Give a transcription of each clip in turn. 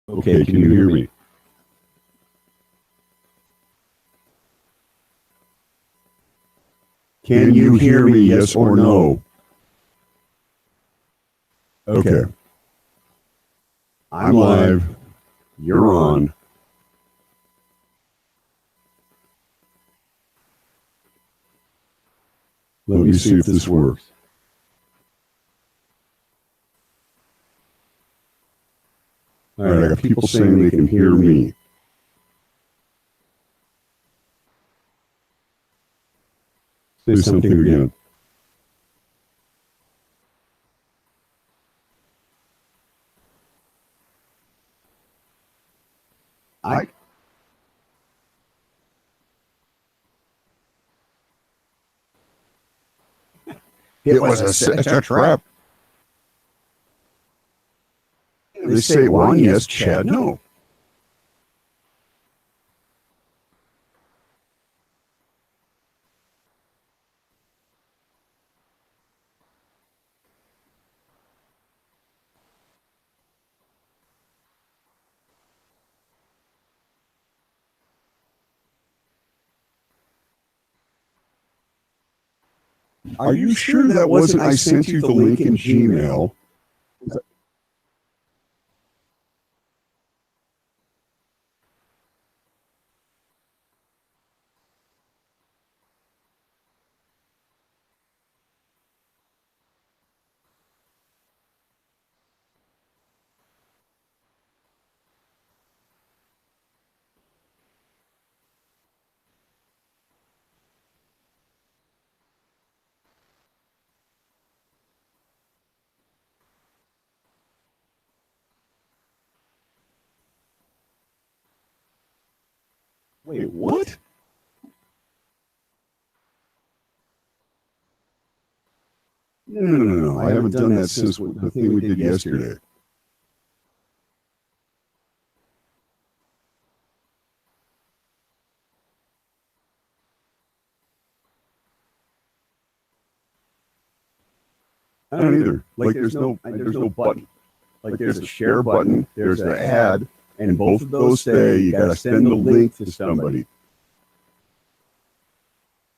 Okay, can you hear me? Can you hear me, yes or no? Okay. I'm live. You're on. Let me see if this works. All right, I got people saying they can hear me. Say something again. It was a trap. They say Juan yes, Chad no. Are you sure that wasn't I sent you the link in Gmail? Wait, what? No. I haven't done that since the thing we did yesterday. I don't either. Like there's no button. Like there's a share button, there's an ad, and both of those say you gotta send the link to somebody.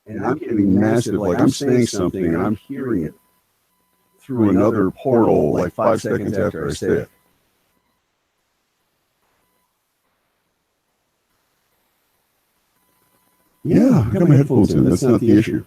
And I'm getting massive, like I'm saying something and I'm hearing it through another portal like 5 seconds after I say it. Yeah, I got my headphones in. That's not the issue.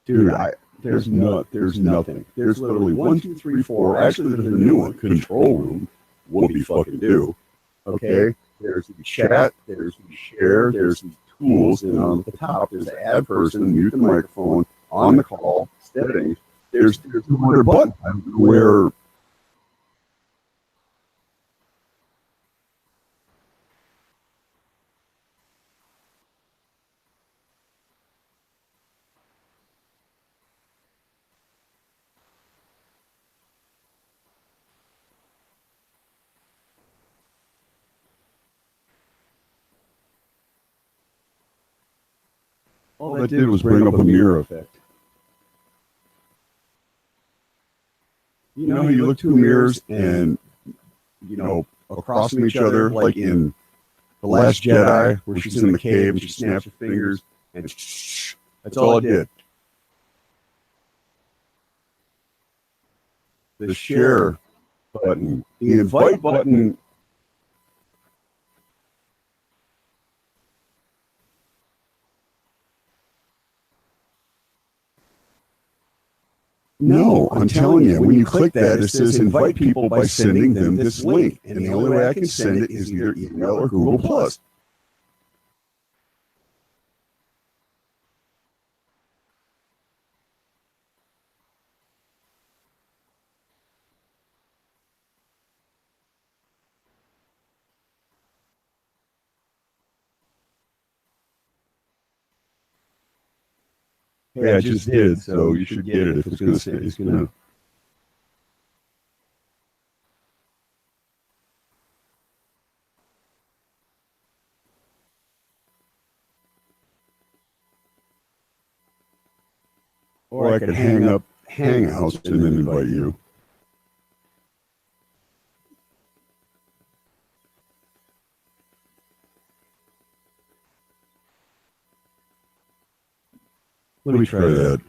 Dude, there's nothing. There's literally 1, 2, 3, 4. Actually, there's a new one. Control room. Whoopie fucking do. Okay. There's the chat. There's the share. There's the tools, and on the top there's the add person, mute the microphone, on the call, settings. There's another button where. All that did was bring up a mirror effect. You know, you look two mirrors and, across from each other, like in The Last Jedi, where she's in the cave and she snaps her fingers, and that's all it did. The share button, the invite button. No, I'm telling you, when you click that, it says invite people by sending them this link. And the only way I can send it is either email or Google Plus. Yeah, I just did, so you should get it if it's going to say it's going to. Or I could hang up Hangouts and then invite you. Let me try that.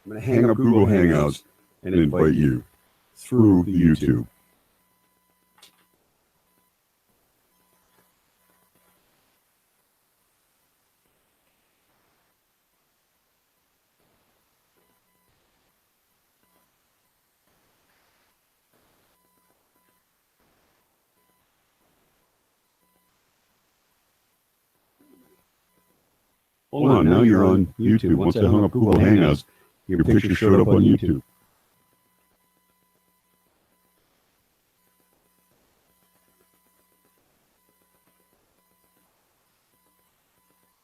I'm going to hang up Google Hangouts and invite you through the YouTube. Hold on, now you're on YouTube. Once I hung up Google Hangouts, your picture showed up on YouTube.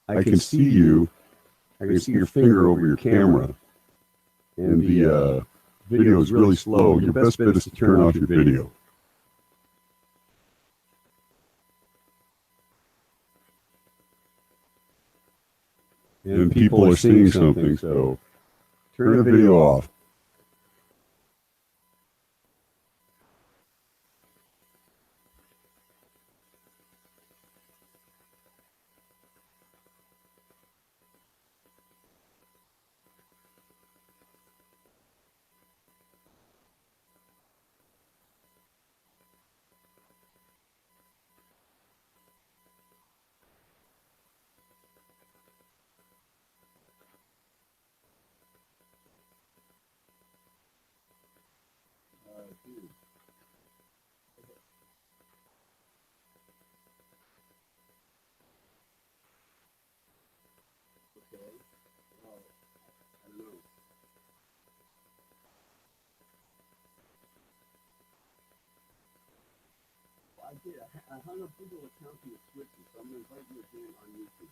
I can see you. I can see your finger over your camera. And the video is really slow. Your best bet is to turn off your video. And people are seeing something, so turn the video off. I did. I hung up Google account and it switched it, so I'm going to invite you again on YouTube,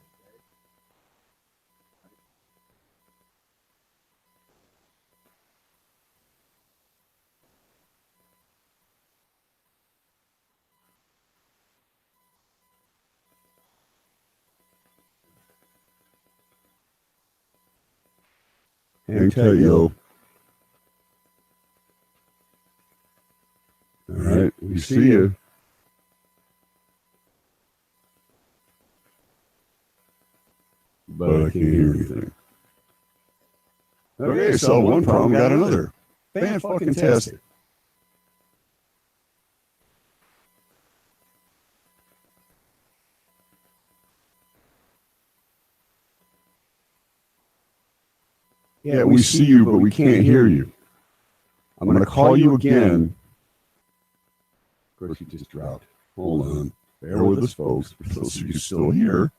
okay? Hang tight, yo. All right, we see you. But I can't hear anything. Okay, so one problem, got another. Fan-fucking-tastic. Yeah, we see you, but we can't hear you. I'm going to call you again. Of course, you just dropped. Hold on. Bear with us, folks. For those of you still here.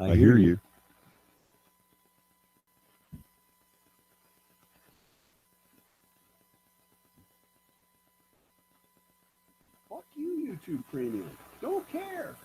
I hear you. Fuck you, YouTube Premium. Don't care.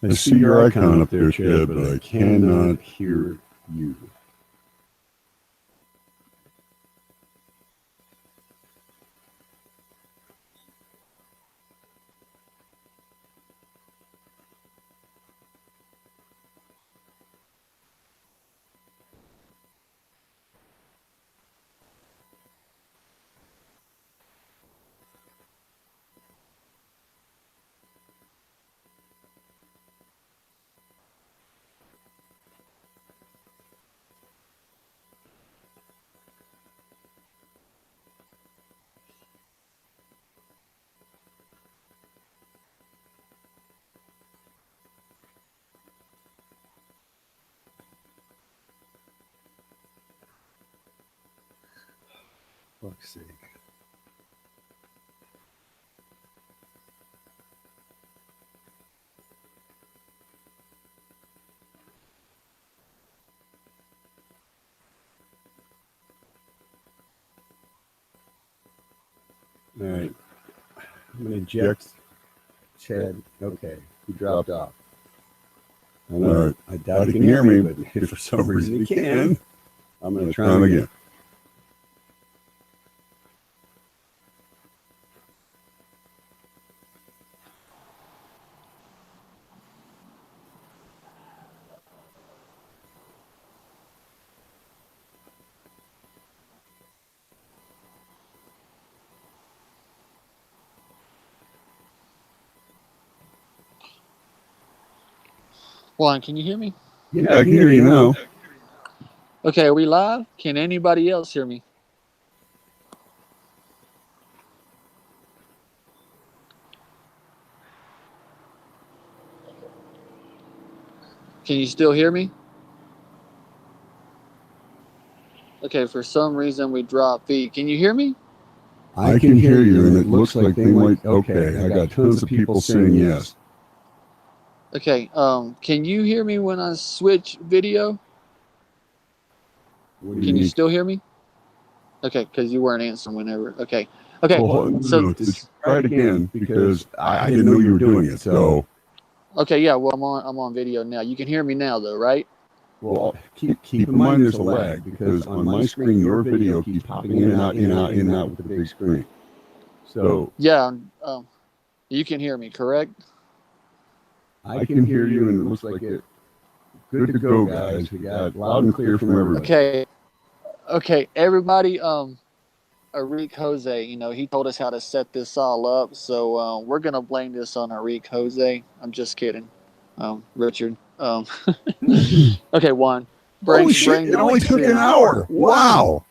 I see your icon up there, Chad, but I cannot hear you. Fuck's sake. All right. I'm going to eject Chad. Okay. He dropped off. I doubt he can hear me, but if for some reason he can, I'm going to try him again. Juan, can you hear me? Yeah, I can hear you now. Okay, are we live? Can anybody else hear me? Can you still hear me? Okay, for some reason we dropped feed. Can you hear me? I can hear you, and it looks like they might. Okay, I got tons of people saying yes. Okay, can you hear me when I switch video? Can you still hear me? Okay, because you weren't answering whenever. Okay. Well, so try it again because I didn't know you were doing it. So. Okay, yeah. Well, I'm on video now. You can hear me now, though, right? Well, keep in mind there's a lag because on my screen your video keeps popping in and out, in and out, in and out with the big screen. So yeah, you can hear me, correct? I can hear you, and it looks like it. Good to go, guys. We got loud and clear from everybody. Okay, everybody. Arik Jose, he told us how to set this all up, so we're gonna blame this on Arik Jose. I'm just kidding, Richard. Okay, Juan. Holy shit! It only took an hour. Wow.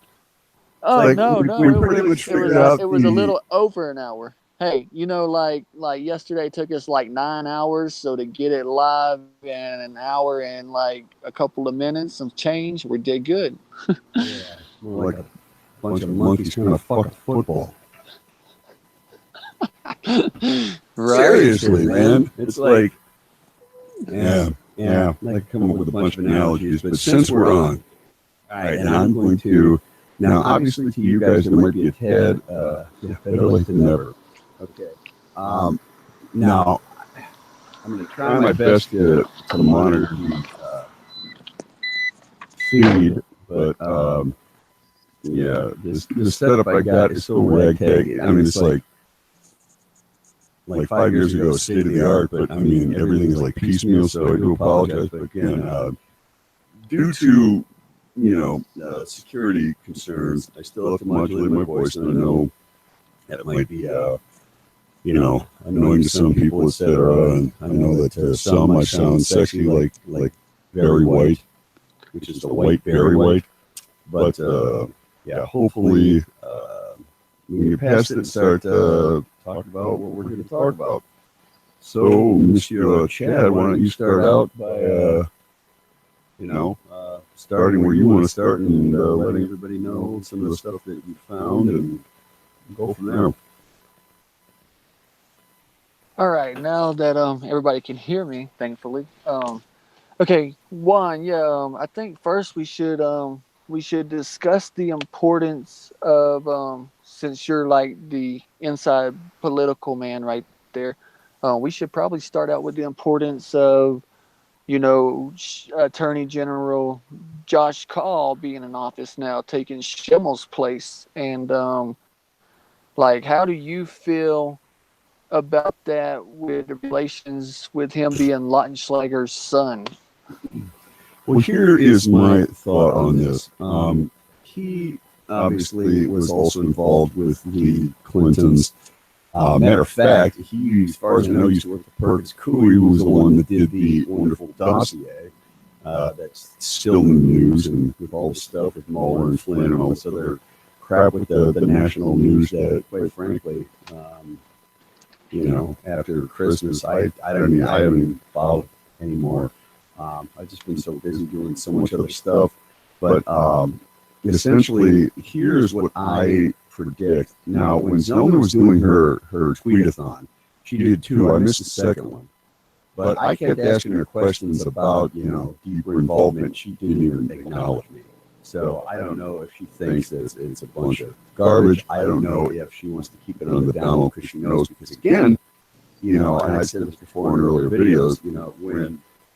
Oh no, we pretty much figured out. It was a little over an hour. Hey, like yesterday took us like 9 hours, so to get it live in an hour and like a couple of minutes, some change, we did good. Yeah, more like a bunch of monkeys trying to fuck a football. Right. Seriously, man. It's like, yeah. I could come up with a bunch of analogies, but since we're on, all right, and I'm going to, now obviously to you guys, it might be a tad better late than never. Okay. Now, I'm going to try my best to monitor the feed, but yeah, this setup I got is so ragtag. I mean, it's like 5 years ago, state of the art, but I mean, everything is like piecemeal, so I do apologize. But again, due to, security concerns, I still have to modulate my voice, and I know that it might be, annoying to some people, etc. And I know that some might sound sexy, like Barry White, which is the white Barry White. But yeah, hopefully, when you pass it and start talking about what we're going to talk about. So, Monsieur Chad, why don't you start out by, starting where you want to start and letting everybody know some of the stuff that you found and go from there. All right, now that everybody can hear me, thankfully. Okay, Juan, I think first we should discuss the importance of since you're like the inside political man right there, We should probably start out with the importance of, Attorney General Josh Call being in office now, taking Schimmel's place. And, how do you feel about that with the relations with him being Lautenschlager's son? Well, here is my thought on this. He obviously was also involved with the Clintons. Matter of fact, he, as far as I know, used to work for Perkins Coie, who was the one that did the wonderful dossier that's still in the news, and with all the stuff with Mueller and Flynn and all this other crap with the national news that, quite frankly, after Christmas, I haven't even followed anymore. I've just been so busy doing so much other stuff. But essentially, here's what I predict. Now, when Zellner was doing her tweet-a-thon, she did two. I missed the second one. But I kept asking her questions about, deeper involvement. She didn't even acknowledge me. So I don't know if she thinks that it's a bunch of garbage. I don't know if she wants to keep it under the down low because she knows. Because again, and I said this before in earlier videos,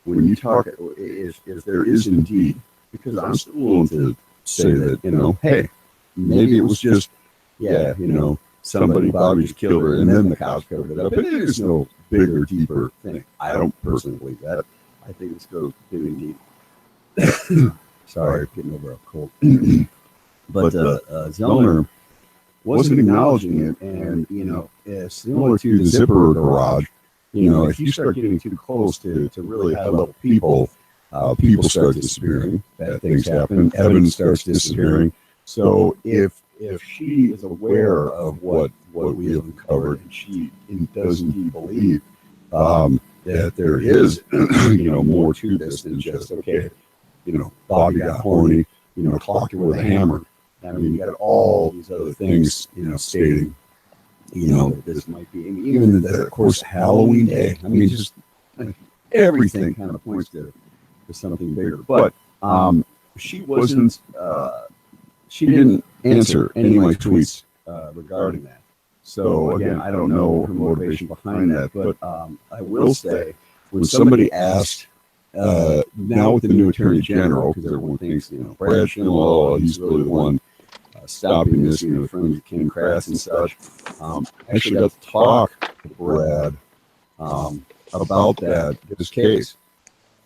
when you talk, if there is indeed, because I'm still willing to say that, hey, maybe it was just, somebody Bobby just killed her and then the cops covered it up. But there's no bigger, deeper thing. I don't personally believe that. I think this goes big and deep. Sorry, getting over a cold. But Zellner wasn't acknowledging it, and similar to the zipper garage, if you start getting too close to really high level people, people start disappearing. Bad things happen. Evidence starts disappearing. So if she is aware of what we have uncovered, and she does indeed believe that there is more to this than just Bobby got horny, clocked her with a hammer. I mean, you got all these other things, stating, that this might be, even of course, Halloween Day. I mean, just everything kind of points to something bigger. But she wasn't, she didn't answer any of my tweets regarding that. So again, I don't know her motivation behind that, but I will say, when somebody asked, now with the new Attorney General, because everyone thinks, Brad Schindler, he's really the one stopping this, friends with Ken Kratz and such. I actually got to talk to Brad about this case.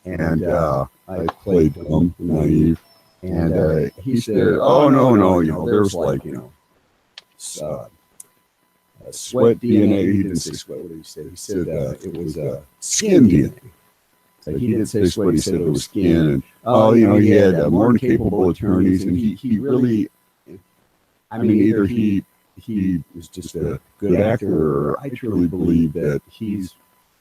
And I played dumb, naive. And he said, oh, no, there's sweat DNA. He didn't say sweat. What did he say? He said it was skin DNA. Like he didn't say sweat. He said it was skin. And he had more than capable attorneys, and he really, either he was just a good actor, or I truly believe that he's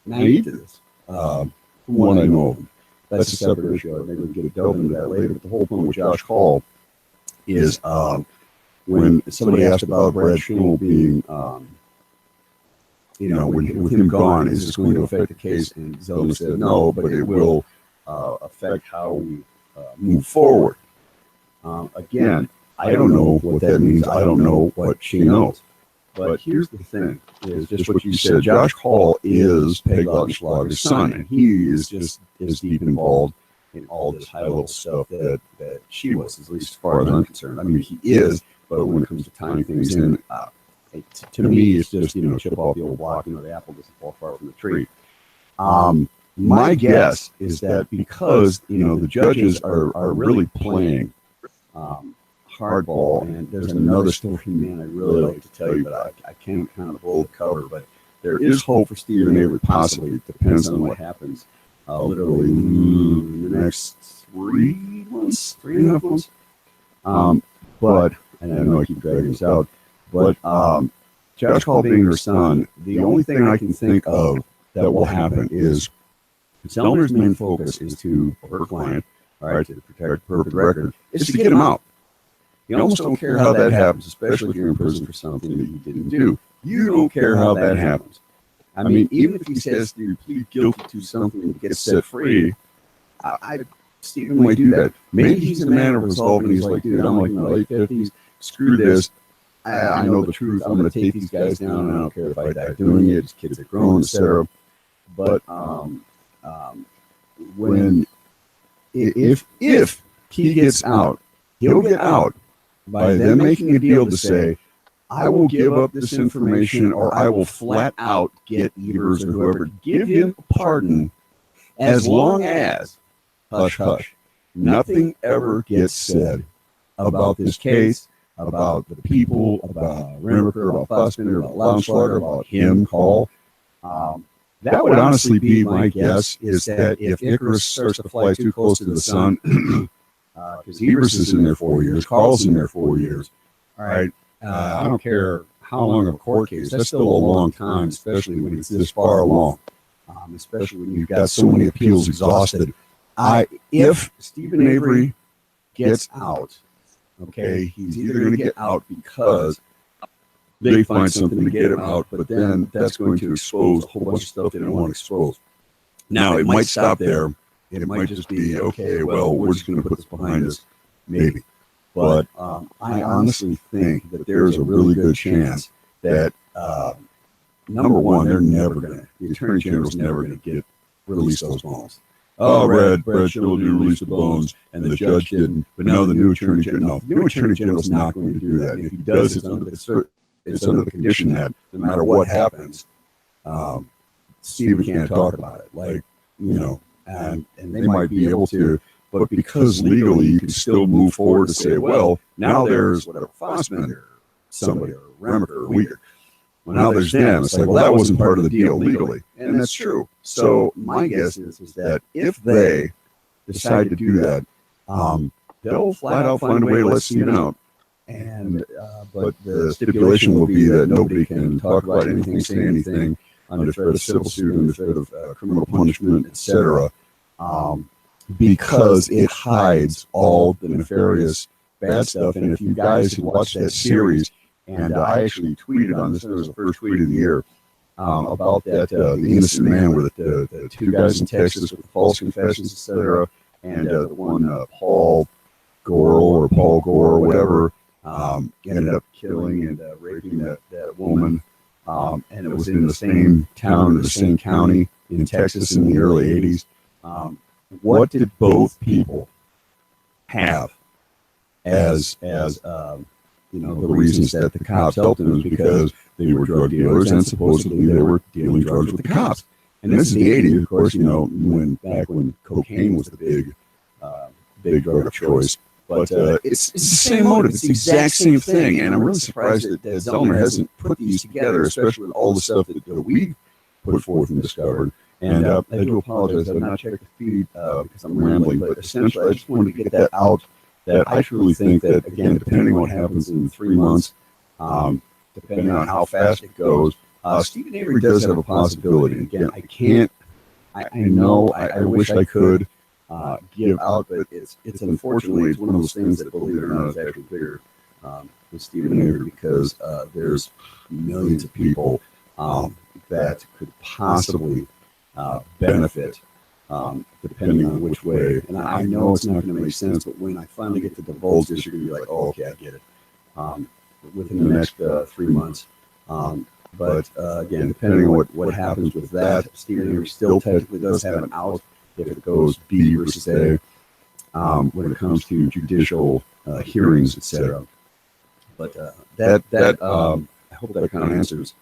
naive to this. From what I know of him. That's a separate issue. Maybe we'll get a delve into that later. But the whole point with Josh Hall is when somebody asked about Brad Schindler being, with him gone, is this going to affect the case? And Zellner said no, but it will affect how we move forward. Again, I don't know what that means. I don't know what she knows. But here's the thing, is just what you said. Josh Hall is Peg Lautenschlager's son, and he is just as deep involved in all this high-level stuff that she was, at least as far as I'm concerned. He is, but when it comes to tying things in, to me, it's just, chip off the old block, the apple doesn't fall far from the tree. My guess is that because, the judges are really playing hardball, and there's another story, man, I really like to tell you, but I can't kind of blow the cover, but there is hope for Stephen Avery, possibly. It depends on what happens literally in the next 3.5 months. But, and I know I keep dragging this out, but Josh Hall being her son, the only thing I can think of that will happen is Zellner's main focus is to her client, all right, to protect the perfect record, is to get him out. You almost don't care how that happens, especially if you're in prison for something that you didn't do. You don't care how that happens. Even if he says you plead guilty to something and gets set free, Stephen might do that. Maybe he's a man of resolve and he's like, dude, I'm like in my late 50s, screw this. I know the truth. I'm going to take these guys down, and I don't care if I die doing it. These kids are grown, etc. But if he gets out, he'll get out by them making a deal to say, I will give up this information, or I will flat out get Evers or whoever, give him a pardon, as long as, hush, hush, nothing ever gets said about this case, about the people, about Rimmerker, about Fussman, about Launschlager, about him, Call. That would honestly be my guess, is that if Icarus starts to fly too close to the sun, because Evers is in there 4 years, Carl's in there 4 years, all right, I don't care how long of a court case, that's still a long time, especially when it's this far along, especially when you've got so many appeals exhausted. If Stephen Avery gets out, okay, he's either going to get out because they find something to get him out, but then that's going to expose a whole bunch of stuff they don't want to expose. Now, it might stop there, and it might just be, okay, well, we're just going to put this behind us, maybe. But I honestly think that there's a really good chance that, number one, the Attorney General's never going to release those bones. Oh, Brad Shildu released the bones, and the judge didn't. But now the new Attorney General, the new Attorney General's not going to do that. And if he does, it's under the condition that no matter what happens, Stephen can't talk about it. Like, you know, and they might be able to, but because legally you can still move forward to say, well, now there's whatever, Fossman or somebody, or Remmer or Uyghur. Well, now there's them. It's like, well, that wasn't part of the deal legally. And that's true. So my guess is that if they decide to do that, they'll flat out find a way to let Stephen out. And but the stipulation will be that nobody can talk about anything, say anything, under threat of civil suit, under threat of criminal punishment, etc., because it hides all the nefarious bad stuff. And if you guys had watched that series, and I actually tweeted on this, it was the first tweet of the year, about that, the innocent man with the two guys in Texas with the false confessions, etc., and the one, Paul Gore, or whatever, ended up killing and raping that woman, and it was in the same town or the same county in Texas in the early 80s. What did both people have as you know, the reasons that the cops helped them? Was because they were drug dealers, and supposedly they were dealing drugs with the cops. And this is the 80s, of course, you know, back when cocaine was the big drug of choice. But it's the same motive. It's the exact same thing. And I'm really surprised that Zellner hasn't put these together, especially with all the stuff that we put forth and discovered. And I do apologize. I've not checked the feed because I'm rambling. But essentially, I just wanted to get that out, that I truly think that, again, depending on what happens in 3 months, depending on how fast it goes, Stephen Avery does have a possibility. Again, I know, I wish I could give out, but it's unfortunately, it's one of those things that, believe it or not, is actually bigger than Stephen Avery, because there's millions of people that could possibly benefit, depending on which way. And I know it's not going to make sense, but when I finally get to divulge this, you're going to be like, oh, okay, I get it, within the next 3 months. But again, depending on what happens with that, Stephen Avery still technically does have an out if it goes B versus A when it comes to judicial hearings, etc. But I hope that kind of answers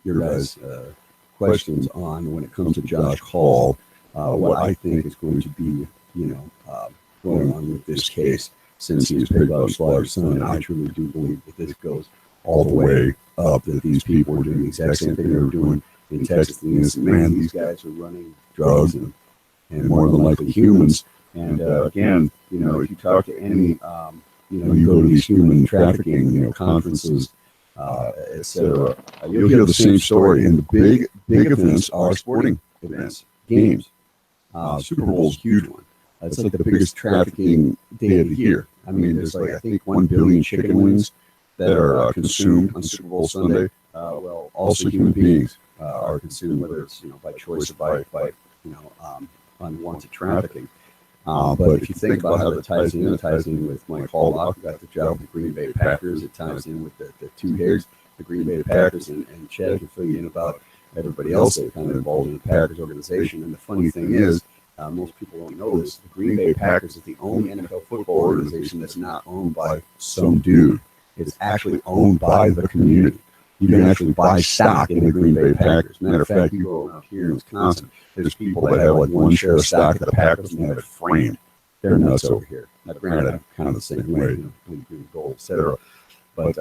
your guys' questions on when it comes to Josh Hall, what I think is going to be, going on with this case, since he was picked up his father's son. And I truly do believe that this goes all the way up, that these people were doing the exact same thing they were doing in Texas. The innocent man, these guys are running drugs and more than likely humans. And again, if you talk to any, you go to these human trafficking, conferences, etc., you'll hear the same story. And the big events are sporting events, games. Super Bowl is a huge one. It's like the biggest trafficking day of the year. I mean, there's I think 1 billion chicken wings that are consumed on Super Bowl Sunday. Well, also human beings are consumed, whether it's by choice or by unwanted trafficking. But if you think about how that ties in with Mike Hallbach, who got the job with the Green Bay Packers. It ties in with the two hairs, the Green Bay Packers, and Chad can fill you in about everybody else that kind of involved in the Packers organization. And the funny thing is, most people don't know this, the Green Bay Packers is the only NFL football organization that's not owned by some dude. It's actually owned by the community. You can actually buy stock in the Green Bay Packers. Matter of fact, you go around here in Wisconsin, there's people that have like one share of stock of the Packers and have it framed. They're nuts over here. Now, granted, I'm kind of the same way, blue, green, gold, etc. But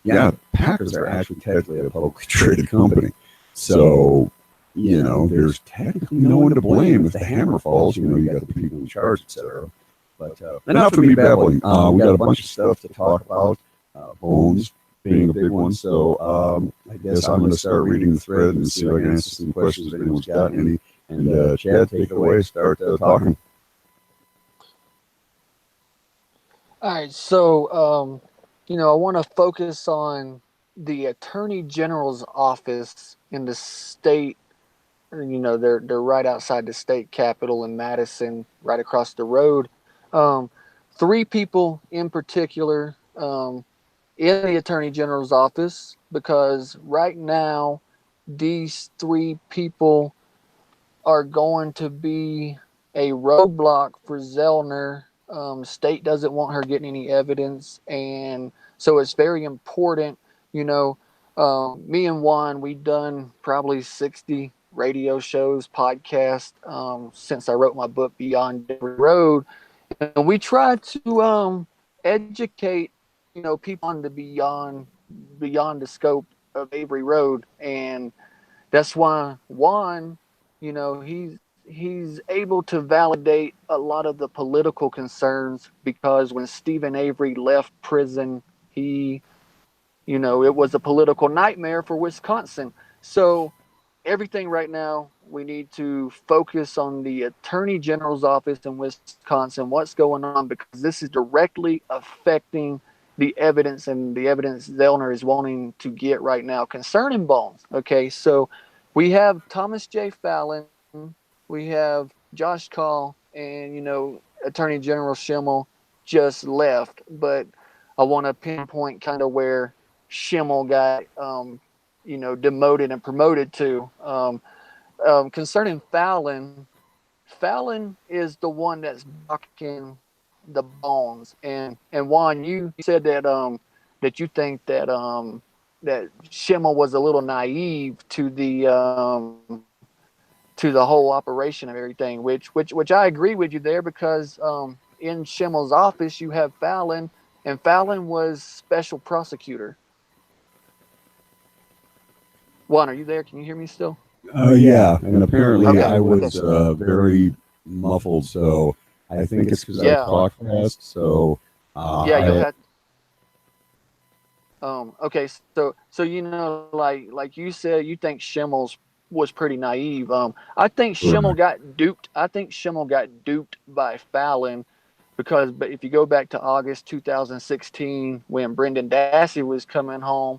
yeah, Packers are actually technically a publicly traded company. So, there's technically no one to blame if the hammer falls. You got the people in charge, etc. But enough of me babbling. We got a bunch of stuff to talk about. Bones being a big one. So I guess I'm going to start reading the thread and see if I can answer some questions if anyone's got any. And Chad, take it away. Start talking. All right, so I want to focus on the Attorney General's office in the state. They're right outside the state capitol in Madison, right across the road. Three people in particular in the Attorney General's office, because right now these three people are going to be a roadblock for Zellner. State doesn't want her getting any evidence, and so it's very important. Me and Juan, we've done probably 60 radio shows, podcasts since I wrote my book Beyond Every Road, and we try to educate people on the beyond the scope of Avery Road, and that's why Juan, he's able to validate a lot of the political concerns, because when Stephen Avery left prison, it was a political nightmare for Wisconsin. So everything right now, we need to focus on the Attorney General's office in Wisconsin, what's going on, because this is directly affecting the evidence and the evidence Zellner is wanting to get right now concerning Bones. Okay, so we have Thomas J. Fallon, we have Josh Call, and, Attorney General Schimmel just left. But I want to pinpoint kind of where Schimmel got, demoted and promoted to. Concerning Fallon is the one that's blocking the Bones. And Juan, you said that that you think that that Schimmel was a little naive to the whole operation of everything, which I agree with you there, because in Schimmel's office you have Fallon, and Fallon was special prosecutor. Juan, are you there? Can you hear me still? Yeah, and apparently I was very muffled, so I think it's because I talk fast. So you'll have. Okay, so like you said, you think Schimmel's was pretty naive. I think Schimmel got duped. I think Schimmel got duped by Fallon, because if you go back to August 2016 when Brendan Dassey was coming home,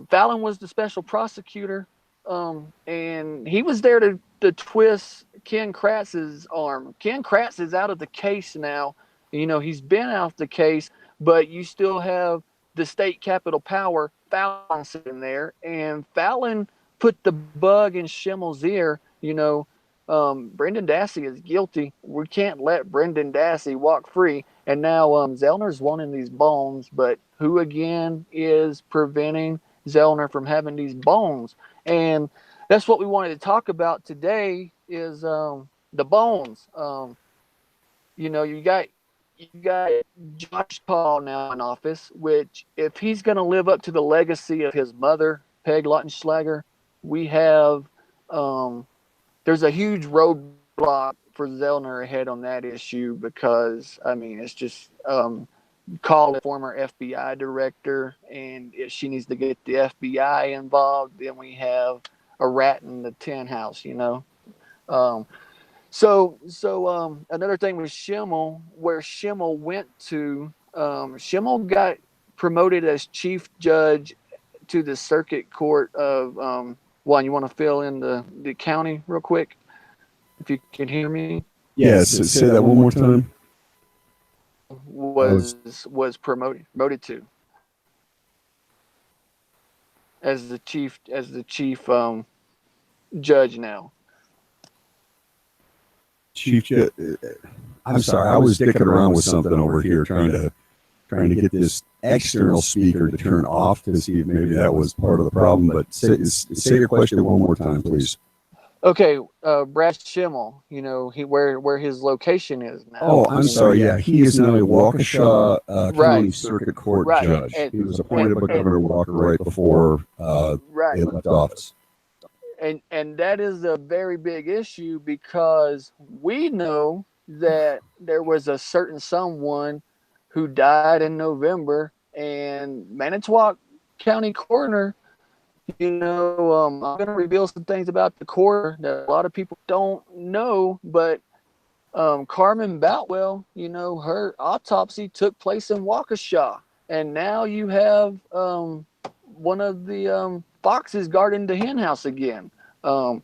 Fallon was the special prosecutor, and he was there to twist Ken Kratz's arm. Ken Kratz is out of the case now. He's been out of the case, but you still have the state capital power, Fallon, sitting there, and Fallon put the bug in Schimmel's ear. Brendan Dassey is guilty. We can't let Brendan Dassey walk free. And now Zellner's wanting these Bones, but who again is preventing Zellner from having these Bones? And that's what we wanted to talk about today is the Bones. You got Josh Paul now in office, which if he's going to live up to the legacy of his mother, Peg Lautenschlager, we have there's a huge roadblock for Zellner ahead on that issue, because it's just call a former FBI director, and if she needs to get the FBI involved, then we have a rat in the tin house. So another thing with Schimmel, where Schimmel went to, Schimmel got promoted as chief judge to the circuit court of, Juan, you want to fill in the county real quick? If you can hear me. Yes. Say that one more time. Was promoted to as the chief judge now. Chief Judge. I'm sorry, I was dicking around with something over here, trying to get this external speaker to turn off to see if maybe that was part of the problem. But say your question one more time, please. Okay, Brad Schimmel, where his location is now. Oh, I'm sorry. Yeah, he is now a Waukesha County Circuit Court judge. He was appointed by Governor Walker right before he left office. And that is a very big issue because we know that there was a certain someone who died in November, and Manitowoc County Coroner, I'm going to reveal some things about the coroner that a lot of people don't know, but Carmen Boutwell, her autopsy took place in Waukesha, and now you have one of the foxes guarding the hen house again. And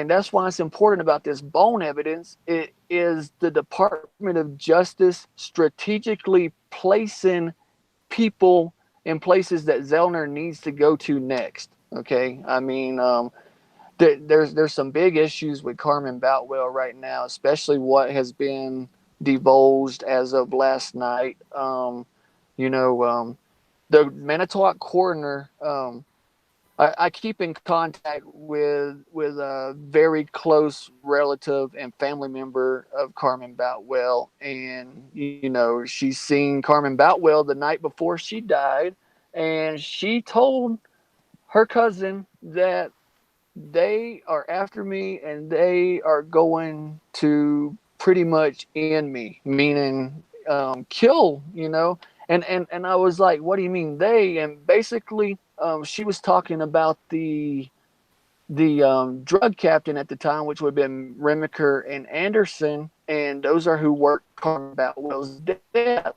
that's why it's important about this bone evidence. It is the Department of Justice strategically placing people in places that Zellner needs to go to next. Okay, I mean, there's some big issues with Carmen Boutwell right now, especially what has been divulged as of last night. The Manitowoc coroner. I keep in contact with a very close relative and family member of Carmen Boutwell, and she's seen Carmen Boutwell the night before she died, and she told her cousin that they are after me and they are going to pretty much end me, meaning kill, and I was like, what do you mean they? And basically she was talking about the drug captain at the time, which would have been Remiker and Anderson, and those are who worked Carmen Boutwell's death.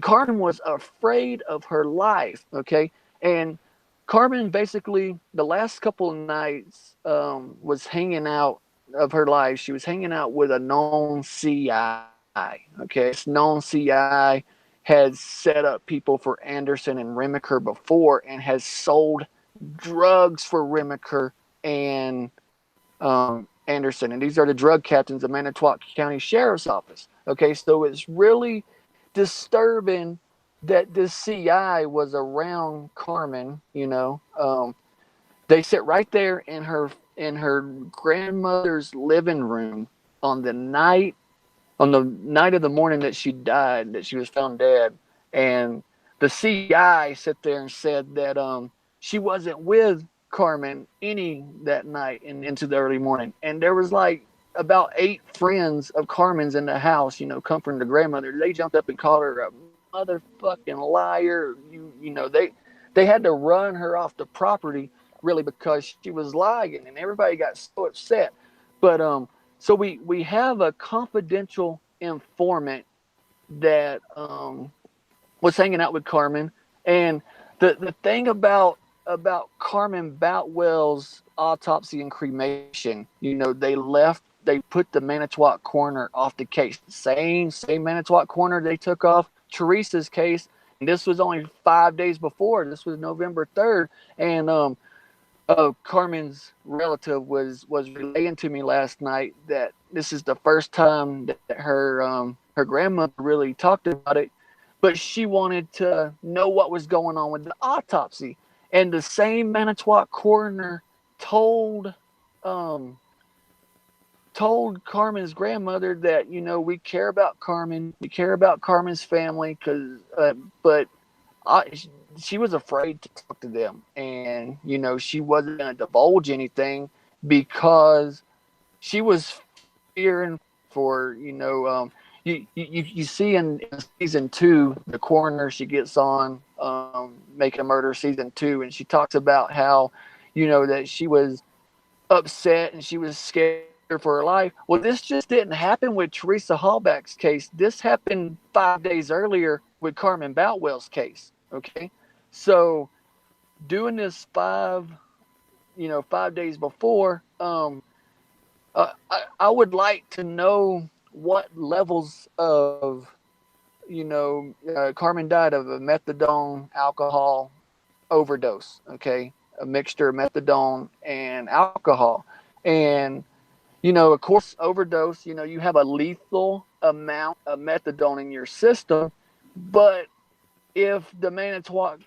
Carmen was afraid of her life, okay? And Carmen basically, the last couple of nights, was hanging out of her life. She was hanging out with a known CI, okay? This known CI had set up people for Anderson and Remiker before and has sold drugs for Remiker and Anderson. And these are the drug captains of Manitowoc County Sheriff's Office. Okay, so it's really disturbing that this CI was around Carmen. They sit right there in her grandmother's living room on the night of the morning that she died, that she was found dead, and the CI sit there and said that she wasn't with Carmen any that night and into the early morning, and there was like about 8 friends of Carmen's in the house, comforting the grandmother. They jumped up and called her a motherfucking liar. They had to run her off the property really because she was lying, and everybody got so upset. But so we have a confidential informant that was hanging out with Carmen, and the thing about Carmen Boutwell's autopsy and cremation, they put the Manitowoc coroner off the case. Same Manitowoc coroner they took off Teresa's case, and this was only 5 days before. This was November 3rd, and Carmen's relative was relaying to me last night that this is the first time that her grandmother really talked about it, but she wanted to know what was going on with the autopsy. And the same Manitowoc coroner told Carmen's grandmother that we care about Carmen, we care about Carmen's family, but she was afraid to talk to them, and she wasn't going to divulge anything because she was fearing for you see in season 2 the coroner she gets on Make a Murder season 2, and she talks about how that she was upset and she was scared for her life. Well, this just didn't happen with Teresa Hallback's case. This happened 5 days earlier with Carmen Boutwell's case. Okay, so doing this 5 days before, I would like to know what levels of, Carmen died of a methadone alcohol overdose. Okay, a mixture of methadone and alcohol, and of course, overdose. You have a lethal amount of methadone in your system, but if the Manitowoc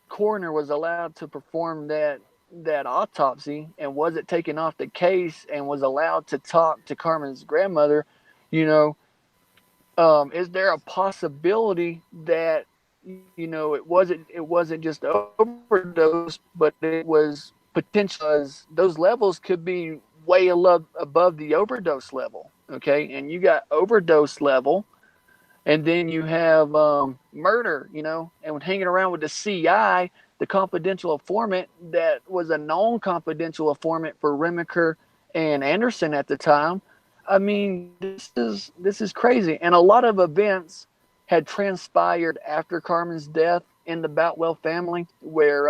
coroner was allowed to perform that autopsy and wasn't taken off the case and was allowed to talk to Carmen's grandmother, you know, is there a possibility that it wasn't just overdose, but it was potential as those levels could be way above the overdose level. Okay, and you got overdose level, and then you have murder, and hanging around with the CI, the confidential informant that was a known confidential informant for Remaker and Anderson at the time. I mean, this is crazy, and a lot of events had transpired after Carmen's death in the Boutwell family, where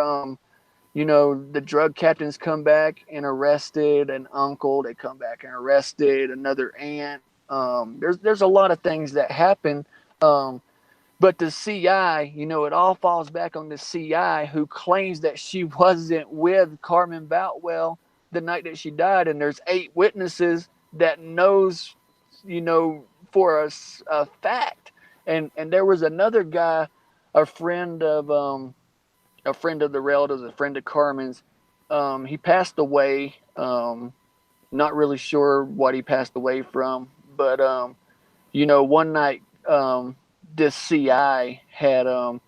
the drug captains come back and arrested an uncle. They come back and arrested another aunt. There's a lot of things that happen. Um, but the CI, it all falls back on the CI who claims that she wasn't with Carmen Boutwell the night that she died. And there's 8 witnesses that knows, for a fact. And there was another guy, a friend of the relatives, a friend of Carmen's. He passed away. Not really sure what he passed away from, but one night, this CI had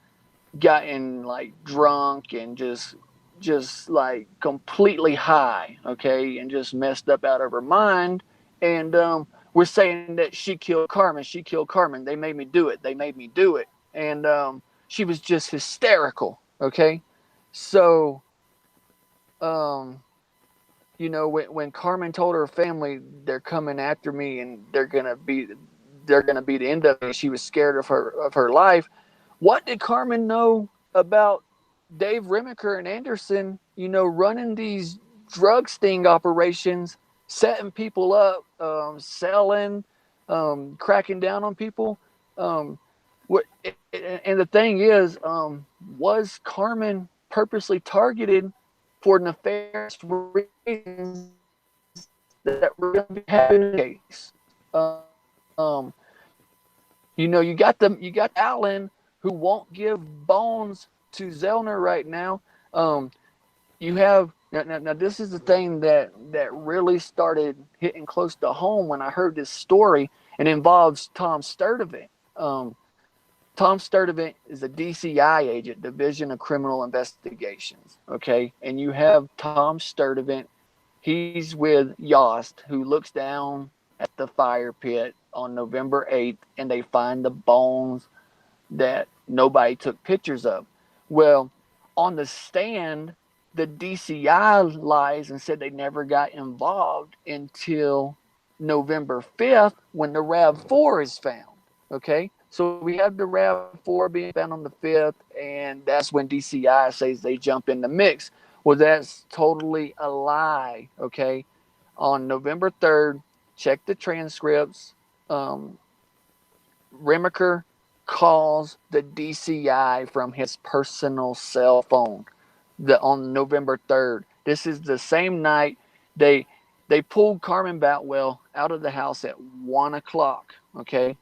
gotten like drunk and just like completely high, okay, and just messed up out of her mind. And we're saying that she killed Carmen. She killed Carmen. They made me do it. They made me do it. And she was just hysterical, okay. So um, when Carmen told her family they're coming after me and they're gonna be the end of it, she was scared of her life. What did Carmen know about Dave Remaker and Anderson? Running these drug sting operations, setting people up, selling, cracking down on people. Um, and the thing is, was Carmen purposely targeted for nefarious reasons that really happened in the case? Um, you got Allen who won't give bones to Zellner right now. You have now. This is the thing that really started hitting close to home when I heard this story, and involves Tom Sturdivant. Tom Sturdivant is a DCI agent, Division of Criminal Investigations. Okay, and you have Tom Sturdivant. He's with Yost, who looks down at the fire pit on November 8th, and they find the bones that nobody took pictures of. Well, on the stand, the DCI lies and said they never got involved until November 5th when the RAV4 is found. Okay, so we have the RAV4 being found on the 5th, and that's when DCI says they jump in the mix. Well, that's totally a lie. Okay, on November 3rd, check the transcripts. Um, Remaker calls the DCI from his personal cell phone on November 3rd. This is the same night they they pulled Carmen Boutwell out of the house at 1 o'clock. Okay,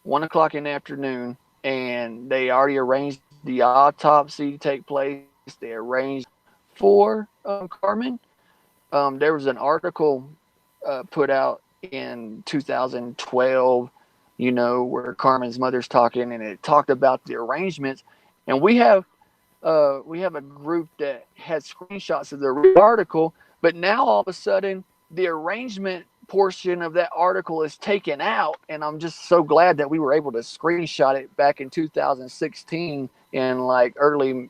1 o'clock in the afternoon, and they already arranged the autopsy to take place. They arranged for Carmen. There was an article put out in 2012, where Carmen's mother's talking, and it talked about the arrangements. And we have a group that had screenshots of the article, but now all of a sudden the arrangement portion of that article is taken out, and I'm just so glad that we were able to screenshot it back in 2016 in like early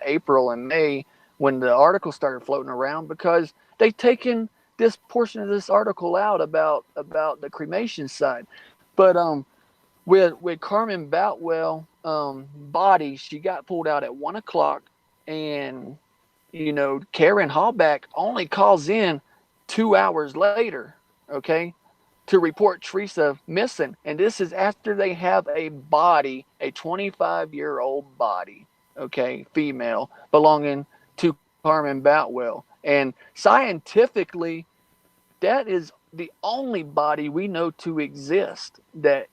April and May when the article started floating around, because they've taken this portion of this article out about the cremation side. But with Carmen Boutwell body, she got pulled out at 1 o'clock, and Karen Hallback only calls in 2 hours later, okay, to report Teresa missing. And this is after they have a body, a 25-year-old body, okay, female, belonging to Carmen Boutwell. And scientifically, that is the only body we know to exist that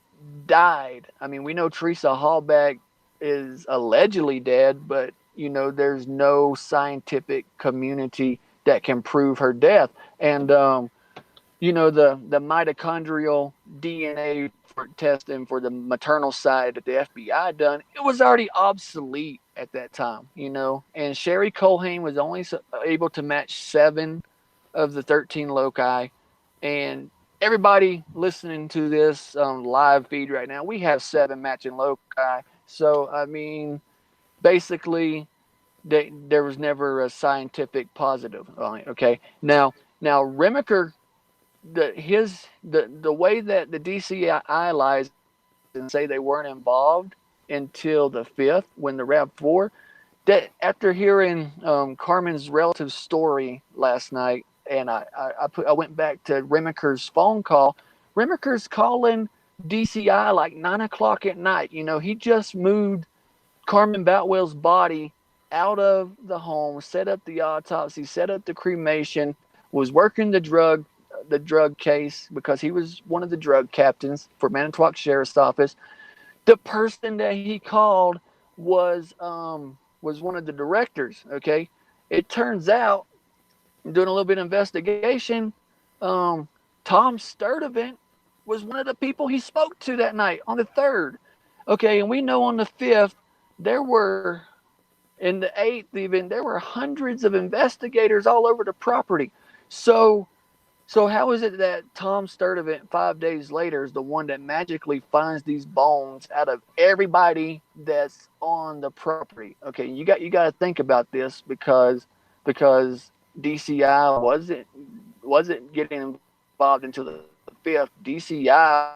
died. I mean, we know Teresa Hallback is allegedly dead, but there's no scientific community that can prove her death. And the mitochondrial DNA for testing for the maternal side that the FBI done, it was already obsolete at that time. And Sherry Colhane was only able to match 7 of the 13 loci. And everybody listening to this live feed right now, we have 7 matching loci. So I mean, basically, there was never a scientific positive on it. Okay, now Remaker, the way that the DCI lies and say they weren't involved until the 5th when the RAV4, that after hearing Carmen's relative story last night, and I went back to Remaker's phone call. Remaker's calling DCI like 9 o'clock at night. He just moved Carmen Boutwell's body out of the home, set up the autopsy, set up the cremation, was working the drug case because he was one of the drug captains for Manitowoc Sheriff's Office. The person that he called was one of the directors. Okay, it turns out, doing a little bit of investigation, Tom Sturdivant was one of the people he spoke to that night on the 3rd. Okay, and we know on the 5th there were, in the 8th even, there were hundreds of investigators all over the property. So how is it that Tom Sturdivant 5 days later is the one that magically finds these bones out of everybody that's on the property? Okay, you got to think about this because DCI wasn't getting involved until the 5th. DCI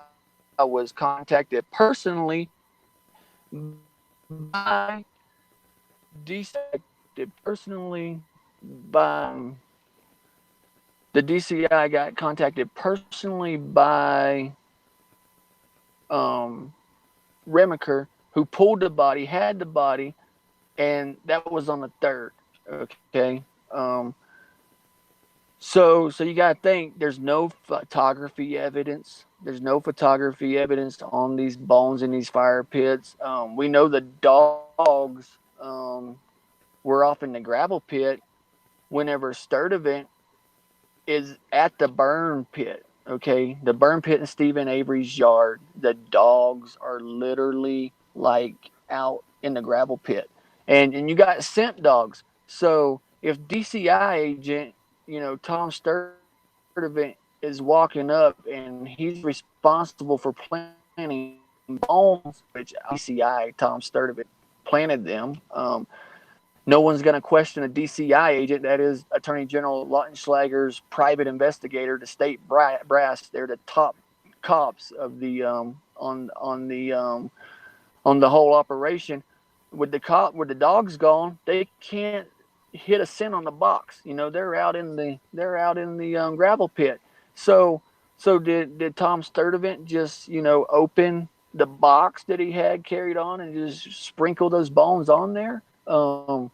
was contacted personally by by the DCI got contacted personally by Remaker, who pulled the body, had the body, and that was on the 3rd. Okay, so you gotta think. There's no photography evidence. There's no photography evidence on these bones in these fire pits. We know the dogs were off in the gravel pit whenever Sturdivant is at the burn pit. Okay, the burn pit in Stephen Avery's yard. The dogs are literally like out in the gravel pit, and you got scent dogs. So if DCI agent, Tom Sturdivant, is walking up and he's responsible for planting bones, which DCI Tom Sturdivant planted them. No one's going to question a DCI agent. That is Attorney General Lautenschlager's private investigator, the state brass. They're the top cops of the on the whole operation. With the dogs gone, they can't hit a scent on the box. They're out in the gravel pit. So did Tom Sturdivant just open the box that he had carried on and just sprinkle those bones on there? The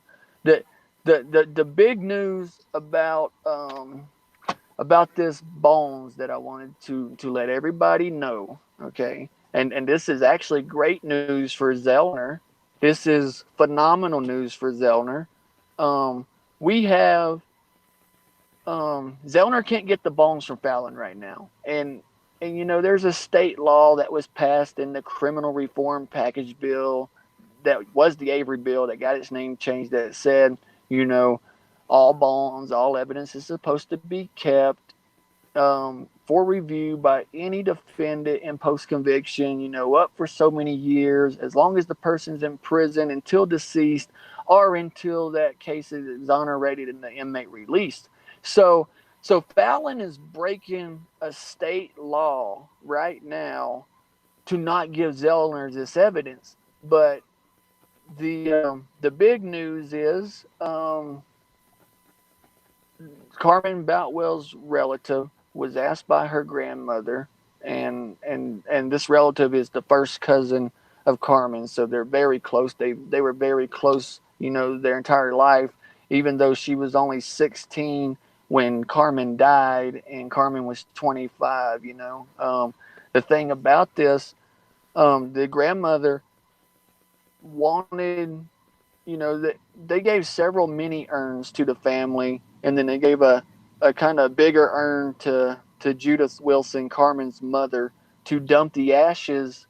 big news about this bones that I wanted to let everybody know, okay, and this is actually great news for Zellner. This is phenomenal news for Zellner. We have Zellner can't get the bones from Fallon right now, and there's a state law that was passed in the criminal reform package bill that was the Avery bill that got its name changed, that said, all bones, all evidence is supposed to be kept for review by any defendant in post-conviction, up for so many years, as long as the person's in prison until deceased or until that case is exonerated and the inmate released. So Fallon is breaking a state law right now to not give Zellner this evidence. But the big news is Carmen Boutwell's relative was asked by her grandmother, and this relative is the first cousin of Carmen, so they're very close. They were very close, their entire life, even though she was only 16 when Carmen died, and Carmen was 25. The thing about this, the grandmother wanted, that they gave several mini urns to the family, and then they gave a kind of bigger urn to Judith Wilson, Carmen's mother, to dump the ashes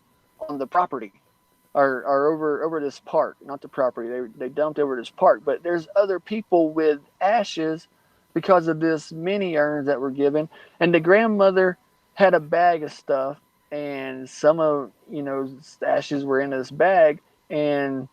on the property, or over this park, not the property. They dumped over this park, but there's other people with ashes because of this mini urns that were given, and the grandmother had a bag of stuff, and some of the ashes were in this bag, and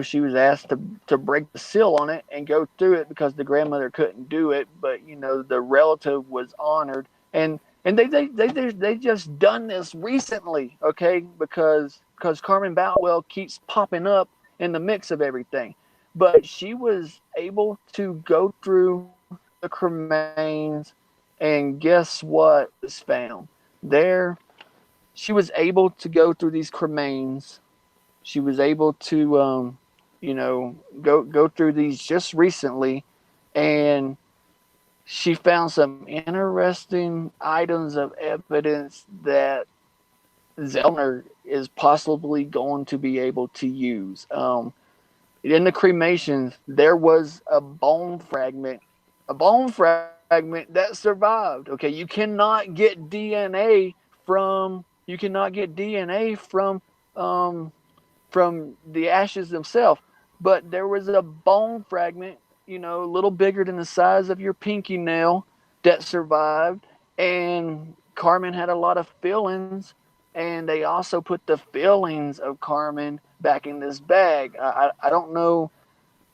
she was asked to break the seal on it and go through it because the grandmother couldn't do it, but the relative was honored, and they just done this recently, okay? Because Carmen Boutwell keeps popping up in the mix of everything, but she was able to go through the cremains, and guess what was found there? She was able to go through these cremains. She was able to, go through these just recently, and she found some interesting items of evidence that Zellner is possibly going to be able to use. In the cremations, there was a bone fragment that survived. Okay, you cannot get DNA from the ashes themselves, but there was a bone fragment, a little bigger than the size of your pinky nail, that survived. And Carmen had a lot of fillings, and they also put the fillings of Carmen back in this bag. I don't know,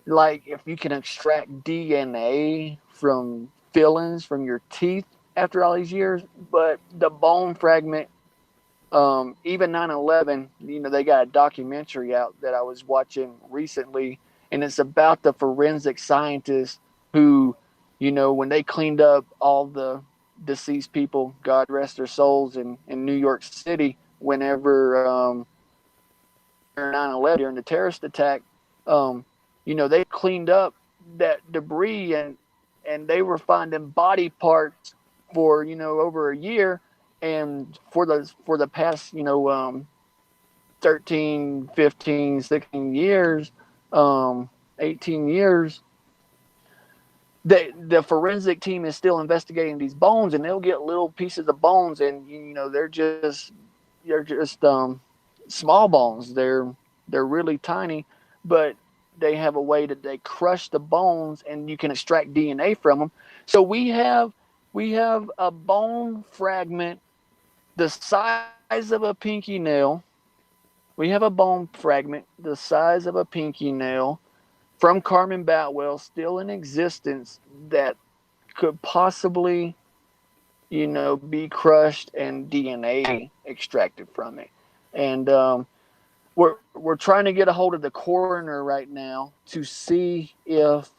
like, if you can extract DNA from fillings from your teeth after all these years, but the bone fragment, even 9/11, they got a documentary out that I was watching recently, and it's about the forensic scientists who, when they cleaned up all the deceased people, God rest their souls, in New York City, whenever 9/11, during the terrorist attack, they cleaned up that debris, and they were finding body parts for over a year, and for the past 13, 15, 16 years, 18 years, the forensic team is still investigating these bones, and they'll get little pieces of bones, and they're just small bones. They're really tiny, but they have a way that they crush the bones, and you can extract DNA from them. So we have a bone fragment the size of a pinky nail. We have a bone fragment the size of a pinky nail from Carmen Boutwell still in existence that could possibly, be crushed and DNA extracted from it. And we're trying to get a hold of the coroner right now to see if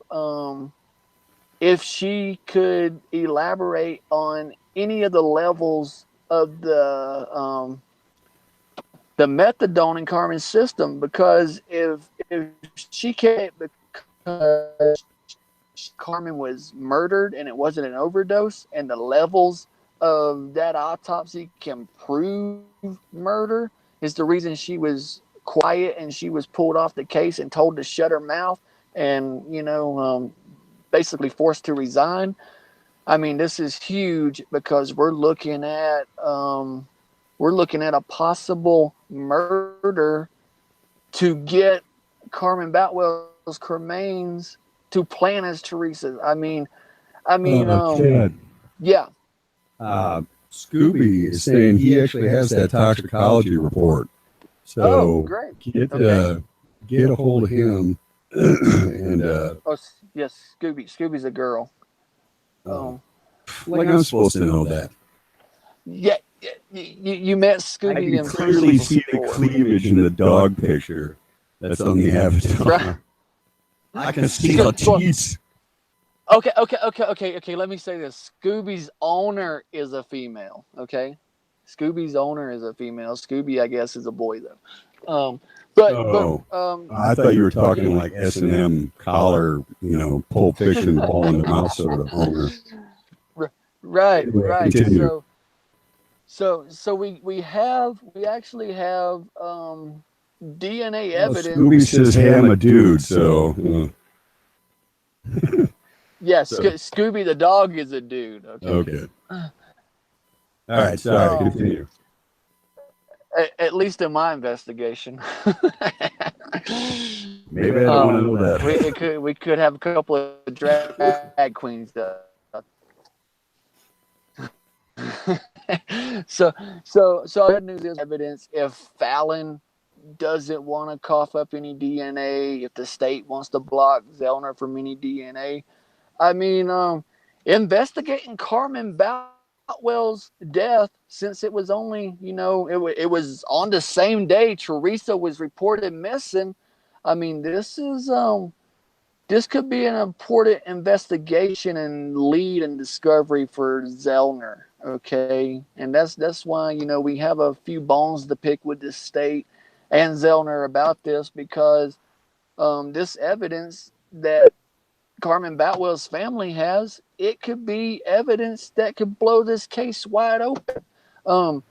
she could elaborate on any of the levels of the methadone in Carmen's system, because if she can't, because Carmen was murdered and it wasn't an overdose, and the levels of that autopsy can prove murder, is the reason she was quiet and she was pulled off the case and told to shut her mouth, and basically forced to resign. I mean, this is huge because we're looking at a possible murder to get Carmen Boutwell's cremains to plan as Teresa's. Chad, Yeah. Scooby is saying he actually has that toxicology report. So great. Get a hold of him. And Yes, Scooby's a girl. Like I'm supposed to know that. Yeah, you met Scooby. I can clearly see the cleavage in the dog picture that's on the avatar. Right. I can see the teeth. Okay. Let me say this: Scooby's owner is a female. Okay, Scooby's owner is a female. Scooby, I guess, is a boy though. But Oh, I thought you were talking like S&M collar, Pulp Fiction, ball in the mouth sort of owner. right, Anyway, right. continue. So we actually have DNA Well, evidence. Scooby says, "Hey, I'm a dude," so Yes, so Scooby the dog is a dude. Okay. okay. All right, sorry. Continue. At least in my investigation. Maybe I don't want to know we could have a couple of drag queens so good news is evidence if Fallon doesn't want to cough up any DNA, if the state wants to block Zellner from any DNA. I mean, investigating Carmen Boutwell's death, since it was only, it was on the same day Teresa was reported missing. I mean, this could be an important investigation and lead and discovery for Zellner. Okay, and that's why we have a few bones to pick with the state and Zellner about this, because this evidence that Carmen Boutwell's family has, it could be evidence that could blow this case wide open. Um,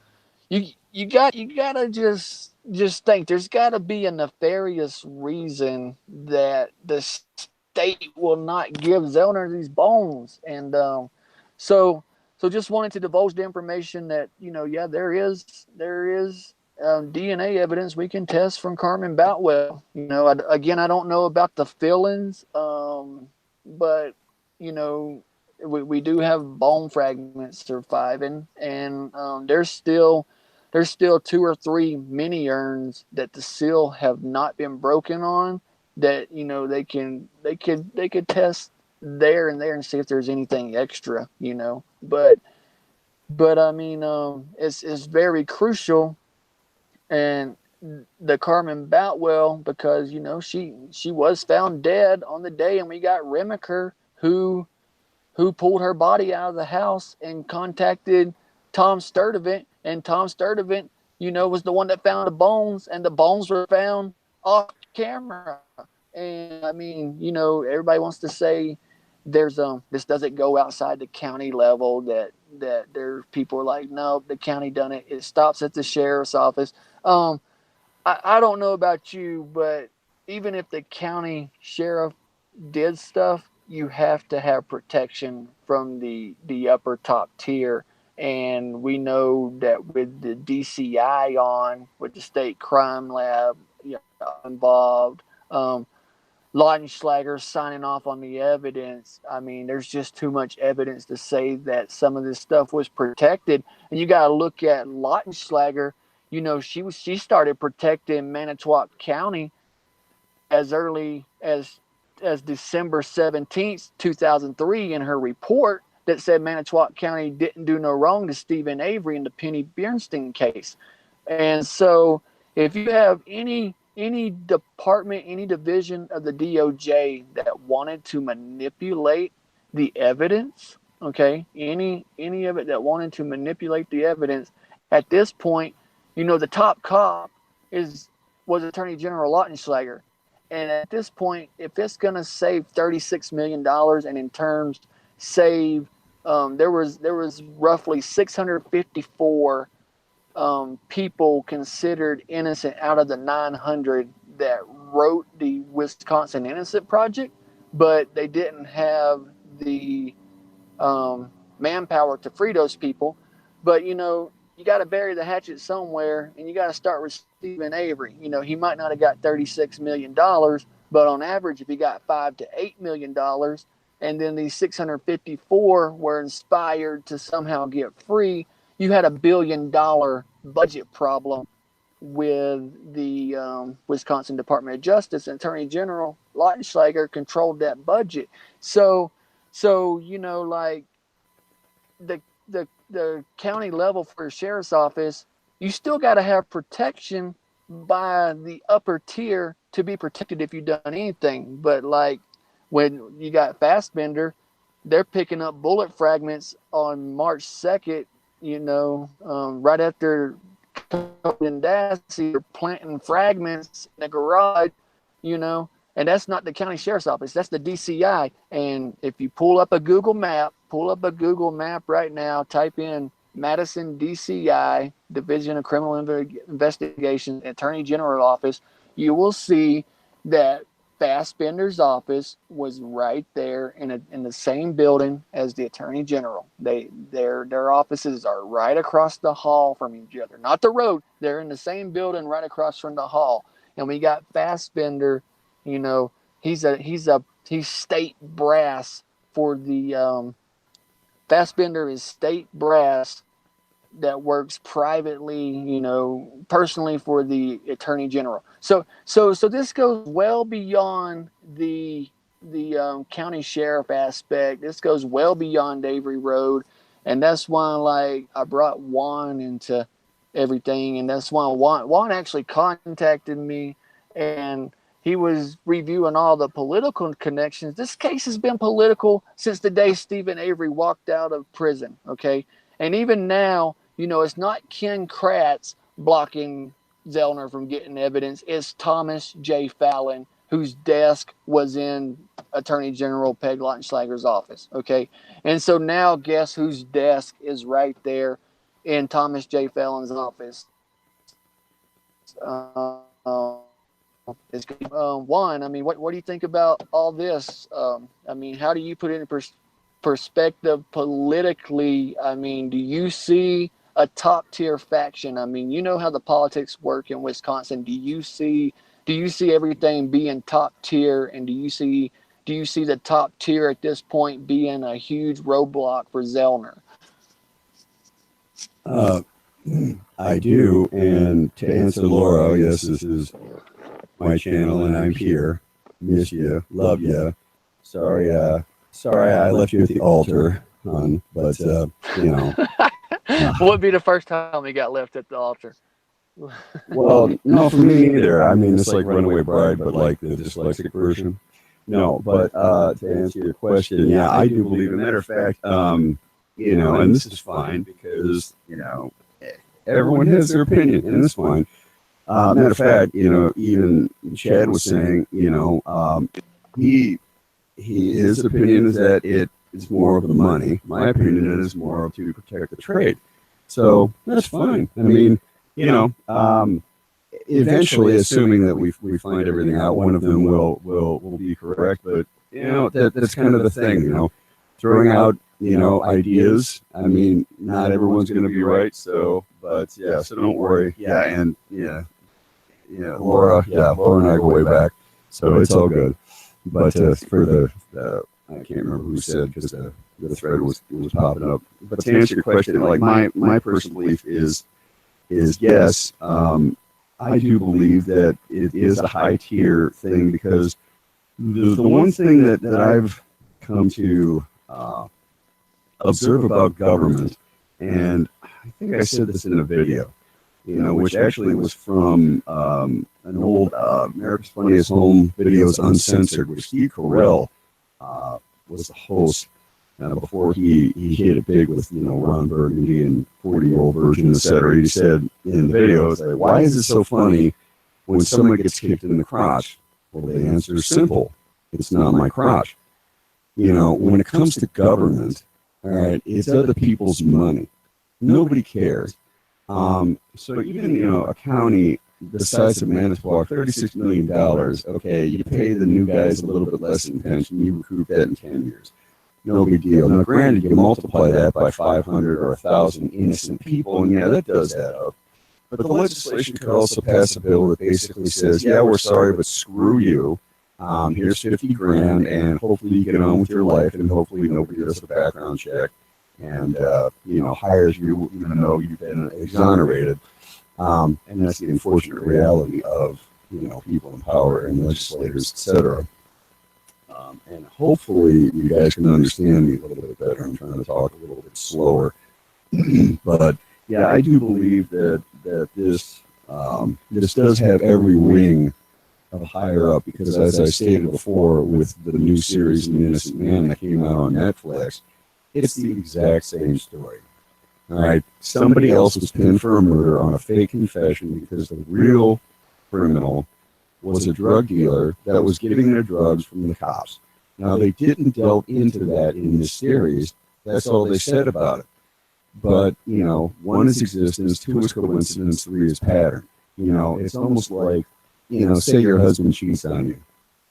you gotta just think there's got to be a nefarious reason that the state will not give Zellner these bones, and so so just wanted to divulge the information that yeah, there is DNA evidence we can test from Carmen Boutwell. Again, I don't know about the fillings, but you know we do have bone fragments surviving, and there's still two or three mini urns that the seal have not been broken on, that they could test there and there and see if there's anything extra, but I mean, it's very crucial. And the Carmen Boutwell, because she was found dead on the day, and we got Remaker who pulled her body out of the house and contacted Tom Sturdivant, and Tom Sturdivant, was the one that found the bones, and the bones were found off camera. And I mean, everybody wants to say there's this doesn't go outside the county level, that there people are like, no, the county done it. It stops at the sheriff's office. Um, I don't know about you, but even if the county sheriff did stuff, you have to have protection from the upper top tier. And we know that with the DCI with the state crime lab involved, Lautenschlager signing off on the evidence. I mean, there's just too much evidence to say that some of this stuff was protected. And you got to look at Lautenschlager. She started protecting Manitowoc County as early as December 17th, 2003, in her report that said Manitowoc County didn't do no wrong to Stephen Avery in the Penny Bernstein case. And so if you have any department, any division of the DOJ that wanted to manipulate the evidence, okay, any of it that wanted to manipulate the evidence, at this point, the top cop was Attorney General Lautenschlager. And at this point, if it's going to save $36 million, and in terms save, there was roughly 654 people considered innocent out of the 900 that wrote the Wisconsin Innocent Project, but they didn't have the manpower to free those people. But you got to bury the hatchet somewhere, and you got to start with Stephen Avery. He might not have got $36 million, but on average, if he got $5 to $8 million, and then these 654 were inspired to somehow get free, you had $1 billion budget problem with the Wisconsin Department of Justice. And Attorney General Lautenschlager controlled that budget. So like the county level for a sheriff's office, you still got to have protection by the upper tier to be protected if you've done anything. But like when you got Fassbender, they're picking up bullet fragments on March 2nd, right after and Dassey are planting fragments in the garage, and that's not the county sheriff's office. That's the DCI. And if you pull up a Google map right now, type in Madison DCI, Division of Criminal Investigation, Attorney General Office, you will see that Fassbender's office was right there in the same building as the Attorney General. Their offices are right across the hall from each other, not the road. They're in the same building right across from the hall. And we got Fassbender, he's state brass for the Fassbender is state brass that works privately, personally for the Attorney General. So this goes well beyond the county sheriff aspect. This goes well beyond Avery Road, and that's why I brought Juan into everything, and that's why Juan actually contacted me, and he was reviewing all the political connections. This case has been political since the day Stephen Avery walked out of prison. Okay. And even now, it's not Ken Kratz blocking Zellner from getting evidence. It's Thomas J. Fallon, whose desk was in Attorney General Peg Lautenschlager's office. Okay. And so now guess whose desk is right there in Thomas J. Fallon's office? Juan, what do you think about all this? How do you put it in perspective politically? Do you see a top tier faction? You know how the politics work in Wisconsin. Do you see everything being top tier, and do you see the top tier at this point being a huge roadblock for Zellner? I do, and to answer Laura, yes, this is my channel, and I'm here. Miss you, love you. Sorry, I left you at the altar, hon. But what would be the first time he got left at the altar? Well, no, for me either. It's like Runaway Bride, but like the dyslexic version. No, but to answer your question, yeah, I do believe. As a matter of fact, and this is fine because everyone has their opinion, and it's fine. Matter of fact, even Chad was saying, his opinion is that it is more of the money. My opinion is more to protect the trade. So that's fine. Eventually, assuming that we find everything out, one of them will be correct. But that's kind of the thing, throwing out ideas. Not everyone's going to be right. So, but yeah, so don't worry. Yeah, and Laura and I go way back, so it's all good. But for the I can't remember who said, because the thread was popping up. But to answer your question, like my personal belief is yes, I do believe that it is a high tier thing, because the one thing that I've come to observe about government, and I think I said this in a video, which actually was from an old America's Funniest Home Videos Uncensored, where Steve Carell was the host before he hit it big with Ron Burgundy and 40-year-old virgin, etc. He said in the video, it's like, why is it so funny when someone gets kicked in the crotch? Well, the answer is simple: it's not my crotch. When it comes to government, all right, it's other people's money. Nobody cares. So even a county the size of Manitowoc, $36 million. Okay, you pay the new guys a little bit less in pension, you recoup that in 10 years. No big deal. Now, granted, you multiply that by 500 or 1,000 innocent people, and yeah, that does add up. But the legislation could also pass a bill that basically says, yeah, we're sorry, but screw you. Here's 50 grand, and hopefully you get on with your life, and hopefully nobody does a background check and hires you even though you've been exonerated. And that's the unfortunate reality of people in power and legislators, etc. And hopefully you guys can understand me a little bit better. I'm trying to talk a little bit slower, but yeah, I do believe that this does have every ring of higher up, because as I stated before, with the new series The Innocent Man that came out on Netflix, it's the exact same story. All right, somebody else was pinned for a murder on a fake confession because the real criminal was a drug dealer that was getting their drugs from the cops. Now, they didn't delve into that in this series. That's all they said about it. But, you know, one is existence, two is coincidence, three is pattern. You know, it's almost like, you know, say your husband cheats on you.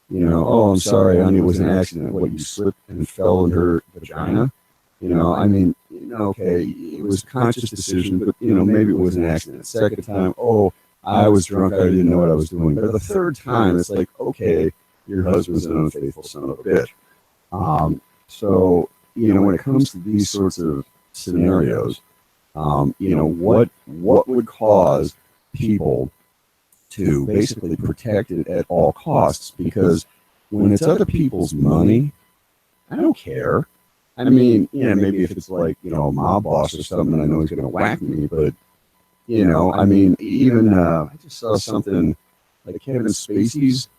You know, oh, I'm sorry, honey, it was an accident. What, you slipped and fell in her vagina? You know, I mean, you know, okay, it was a conscious decision, but, you know, maybe it was an accident. Second time, oh, I was drunk, I didn't know what I was doing. But the third time, it's like, okay, your husband's an unfaithful son of a bitch. So, you know, when it comes to these sorts of scenarios, you know, what would cause people to basically protect it at all costs? Because when it's other people's money, I don't care. I mean, yeah, maybe if it's like, you know, a mob boss or something, I know he's going to whack me, but, you know, I mean, even, I just saw something like Kevin Spacey's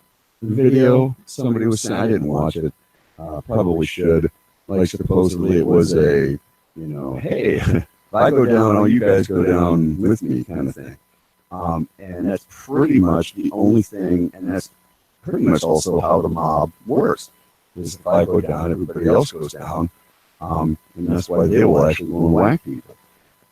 video. Somebody was saying, I didn't watch it, probably should. Like, supposedly it was a, you know, hey, if I go down, all you guys go down with me kind of thing. And that's pretty much the only thing, and that's pretty much also how the mob works. Is if I go down, everybody else goes down. And that's why they will actually go and whack people.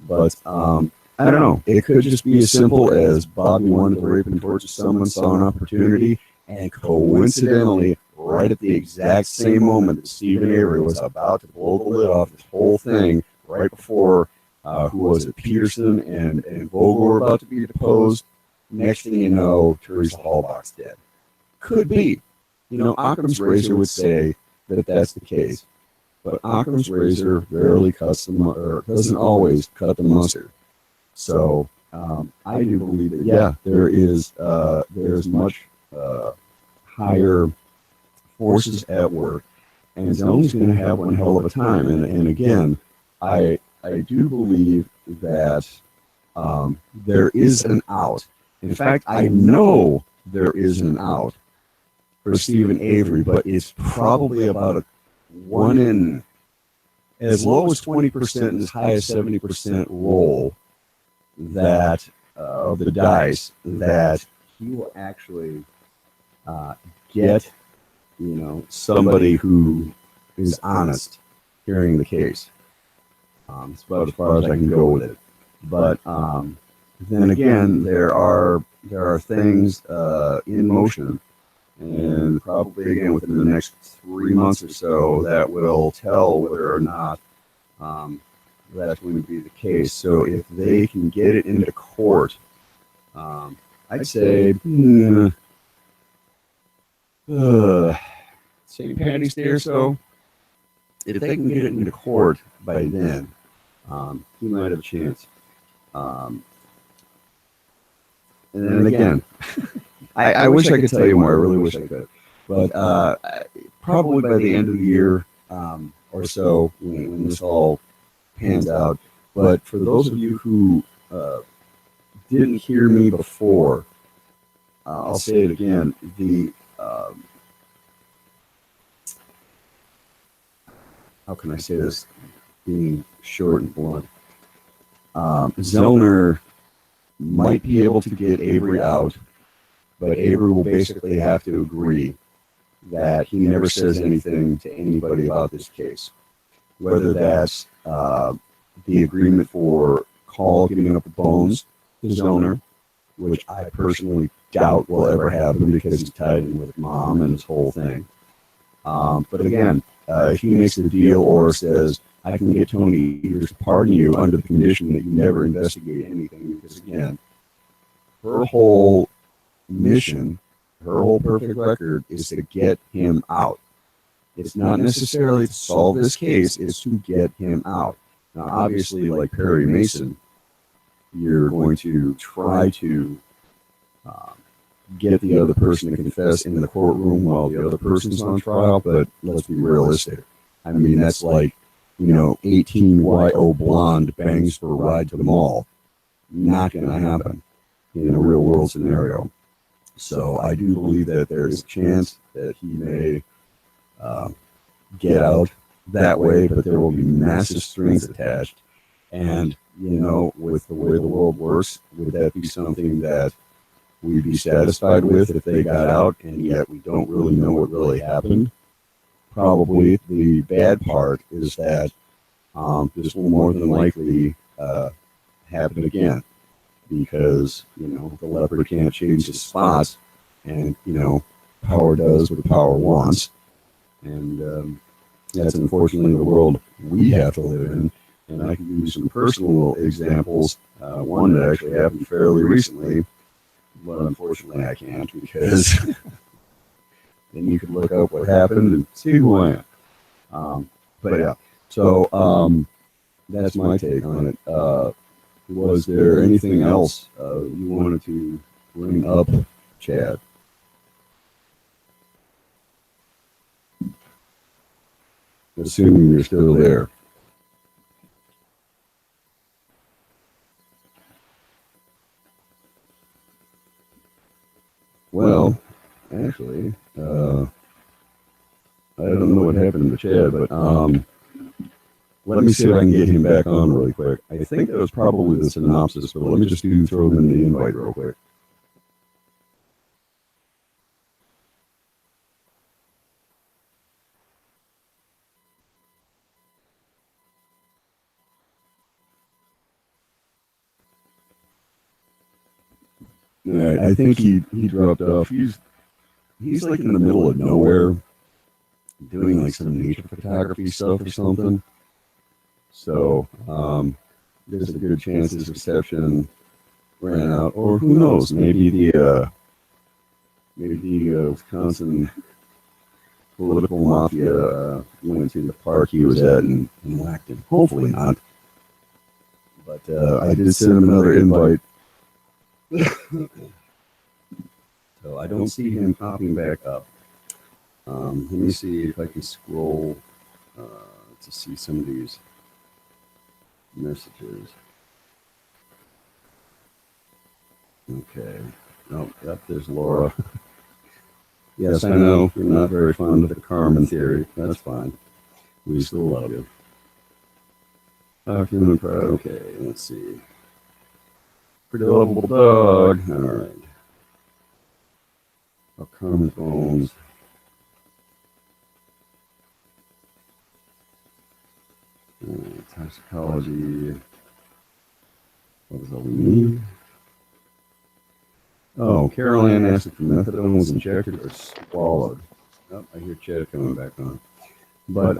But I don't know. It could just be as simple as Bobby wanted to rape and torture someone, saw an opportunity, and coincidentally, right at the exact same moment that Stephen Avery was about to blow the lid off this whole thing, right before, who was it, Peterson and Vogel were about to be deposed, next thing you know, Teresa Hallbach's dead. Could be. You know, Occam's razor would say that that's the case. But Occam's razor rarely cuts or doesn't always cut the mustard. So I do believe that, yeah, there's much higher forces at work, and Zone's going to have one hell of a time. And again, I do believe that there is an out. In fact, I know there is an out for Stephen Avery, but it's probably about a one in as low as 20% and as high as 70% roll that of the dice that he will actually get, you know, somebody who is honest hearing the case. It's about as far as I can go with it. But then again, there are things in motion, and probably again within the next 3 months or so, that will tell whether or not that's going to be the case. So if they can get it into court, I'd say St. Patty's Day or so. If they can get it into court by then, he might have a chance. And then again, I wish I could tell you more. I really wish I could. But probably by the end of the year or so, when this all pans out. But for those of you who didn't hear me before, I'll say it again. The how can I say this being short and blunt? Zellner might be able to get Avery out, but Avery will basically have to agree that he never says anything to anybody about this case. Whether that's the agreement for Call giving up the bones to Zellner, which I personally doubt will ever happen because he's tied in with Mom and this whole thing. But again, if he makes a deal or says, I can get Tony Evers to pardon you under the condition that you never investigate anything, because again, her whole mission, her whole perfect record is to get him out. It's not necessarily to solve this case, it's to get him out. Now, obviously, like Perry Mason, you're going to try to get the other person to confess in the courtroom while the other person's on trial, but let's be realistic. I mean, that's like, 18-YO blonde bangs for a ride to the mall. Not going to happen in a real world scenario. So I do believe that there is a chance that he may get out that way, but there will be massive strings attached. And, with the way the world works, would that be something that we'd be satisfied with if they got out, and yet we don't really know what really happened? Probably. The bad part is that this will more than likely happen again, because, the leopard can't change his spots, and, power does what power wants. And that's unfortunately the world we have to live in. And I can give you some personal examples. One that actually happened fairly recently, but unfortunately I can't, because then you could look up what happened and see who I am. But yeah, so that's my take on it. Was there anything else you wanted to bring up, Chad? Assuming you're still there. Well, actually, I don't know what happened to Chad, but let me see if I can get him back on really quick. I think that was probably the synopsis, but let me just throw him in the invite real quick. All right, I think he dropped off. He's like in the middle of nowhere, doing like some nature photography stuff or something. So there's a good chance his reception ran out, or who knows? Maybe the Wisconsin political mafia went to the park he was at and whacked him. Hopefully not. But I did send him another invite. So I don't see him popping back up. Let me see if I can scroll to see some of these messages. Okay. Oh, yep, there's Laura. Yes, I know you're not very fond of the Carmen theory. That's fine. We still love you. Human pride. Okay, let's see. Pretty lovable dog. All right. Oh, Carmen Bones. Toxicology. What was all we need? Oh, Carol Ann asked if the methadone was injected or swallowed. Oh, I hear Chad coming back on. But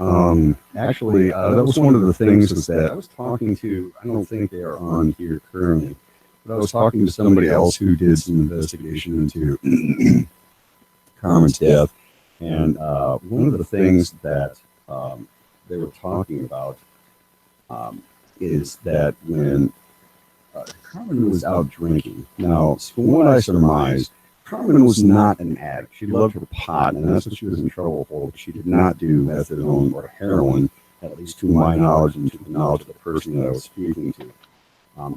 actually, that was one of the things was that I was talking to, I don't think they are on here currently, but I was talking to somebody else who did some investigation into Carmen's death. And one of the things that they were talking about is that when Carmen was out drinking. Now, from what I surmised, Carmen was not an addict. She loved her pot, and that's what she was in trouble for. But she did not do methadone or heroin, at least to my knowledge and to the knowledge of the person that I was speaking to.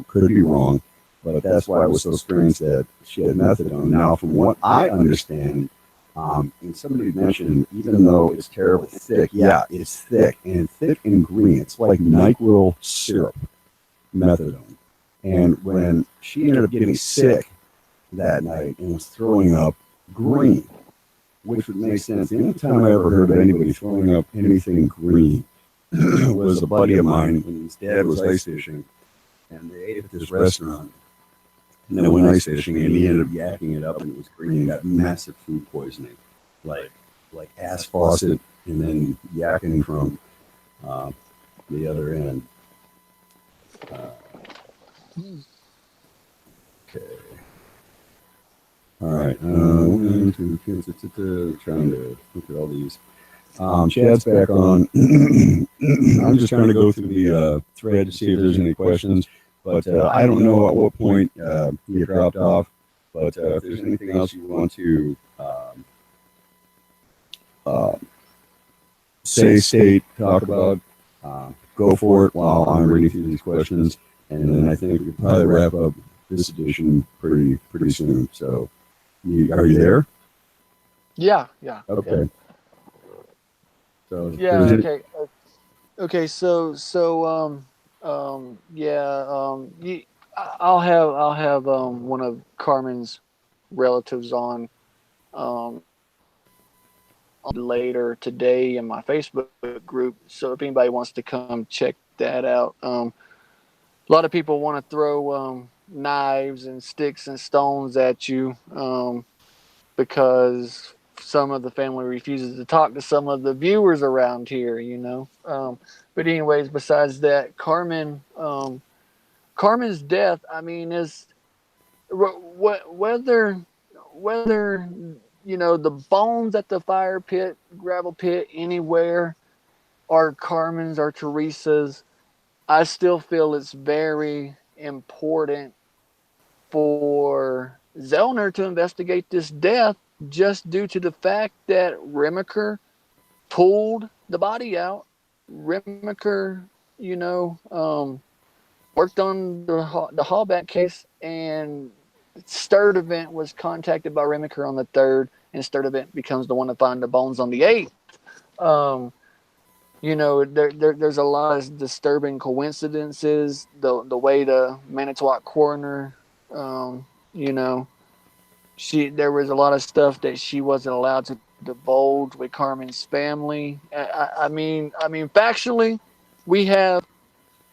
Could be wrong, but that's why it was so strange that she had methadone. Now, from what I understand, and somebody mentioned, even though it's terribly thick, yeah, it's thick and green. It's like NyQuil syrup, methadone. And when she ended up getting sick that night and was throwing up green, which would make sense. The only time I ever heard of anybody throwing up anything green was a buddy of mine when his dad was ice fishing, and they ate at this restaurant. And then went ice fishing, and he ended up yakking it up, and it was green. He got massive food poisoning, like ass faucet, and then yakking from the other end. Okay. All right. Trying to look at all these. Chad's back on. I'm just trying to go through the thread to see if there's any questions. But I don't know at what point you dropped off. But if there's anything else you want to say, state, talk about, go for it while I'm reading through these questions. And then I think we could probably wrap up this edition pretty soon. So Are you there? Yeah. Okay. So Yeah. Okay. Okay. Yeah. I'll have one of Carmen's relatives on um later today in my Facebook group. So if anybody wants to come check that out, a lot of people want to throw knives and sticks and stones at you because some of the family refuses to talk to some of the viewers around here, but anyways, besides that, Carmen's death, I mean, is whether the bones at the fire pit, gravel pit, anywhere are Carmen's or Teresa's. I still feel it's very important for Zellner to investigate this death just due to the fact that Remaker pulled the body out. Remaker, worked on the Hallback case, and Sturdivant was contacted by Remaker on the 3rd, and Sturdivant becomes the one to find the bones on the 8th. Um, there's a lot of disturbing coincidences. The way the Manitowoc coroner, you know, there was a lot of stuff that she wasn't allowed to divulge with Carmen's family. I mean, factually, we have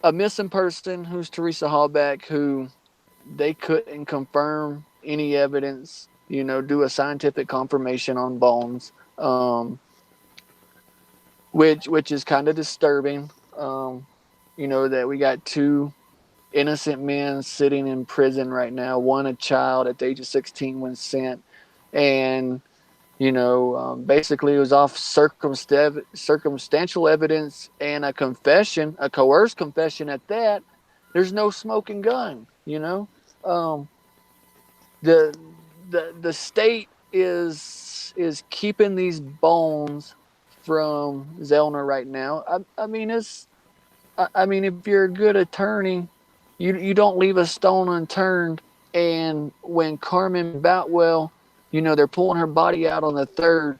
a missing person who's Teresa Hallback, who they couldn't confirm any evidence. Do a scientific confirmation on bones. Which is kind of disturbing. That we got 2 innocent men sitting in prison right now. One a child at the age of 16 when sent, and basically it was off circumstantial evidence and a confession, a coerced confession at that. There's no smoking gun. Um, the the state is keeping these bones from Zellner right now. I mean, if you're a good attorney, you don't leave a stone unturned. And when Carmen Boutwell, they're pulling her body out on the 3rd,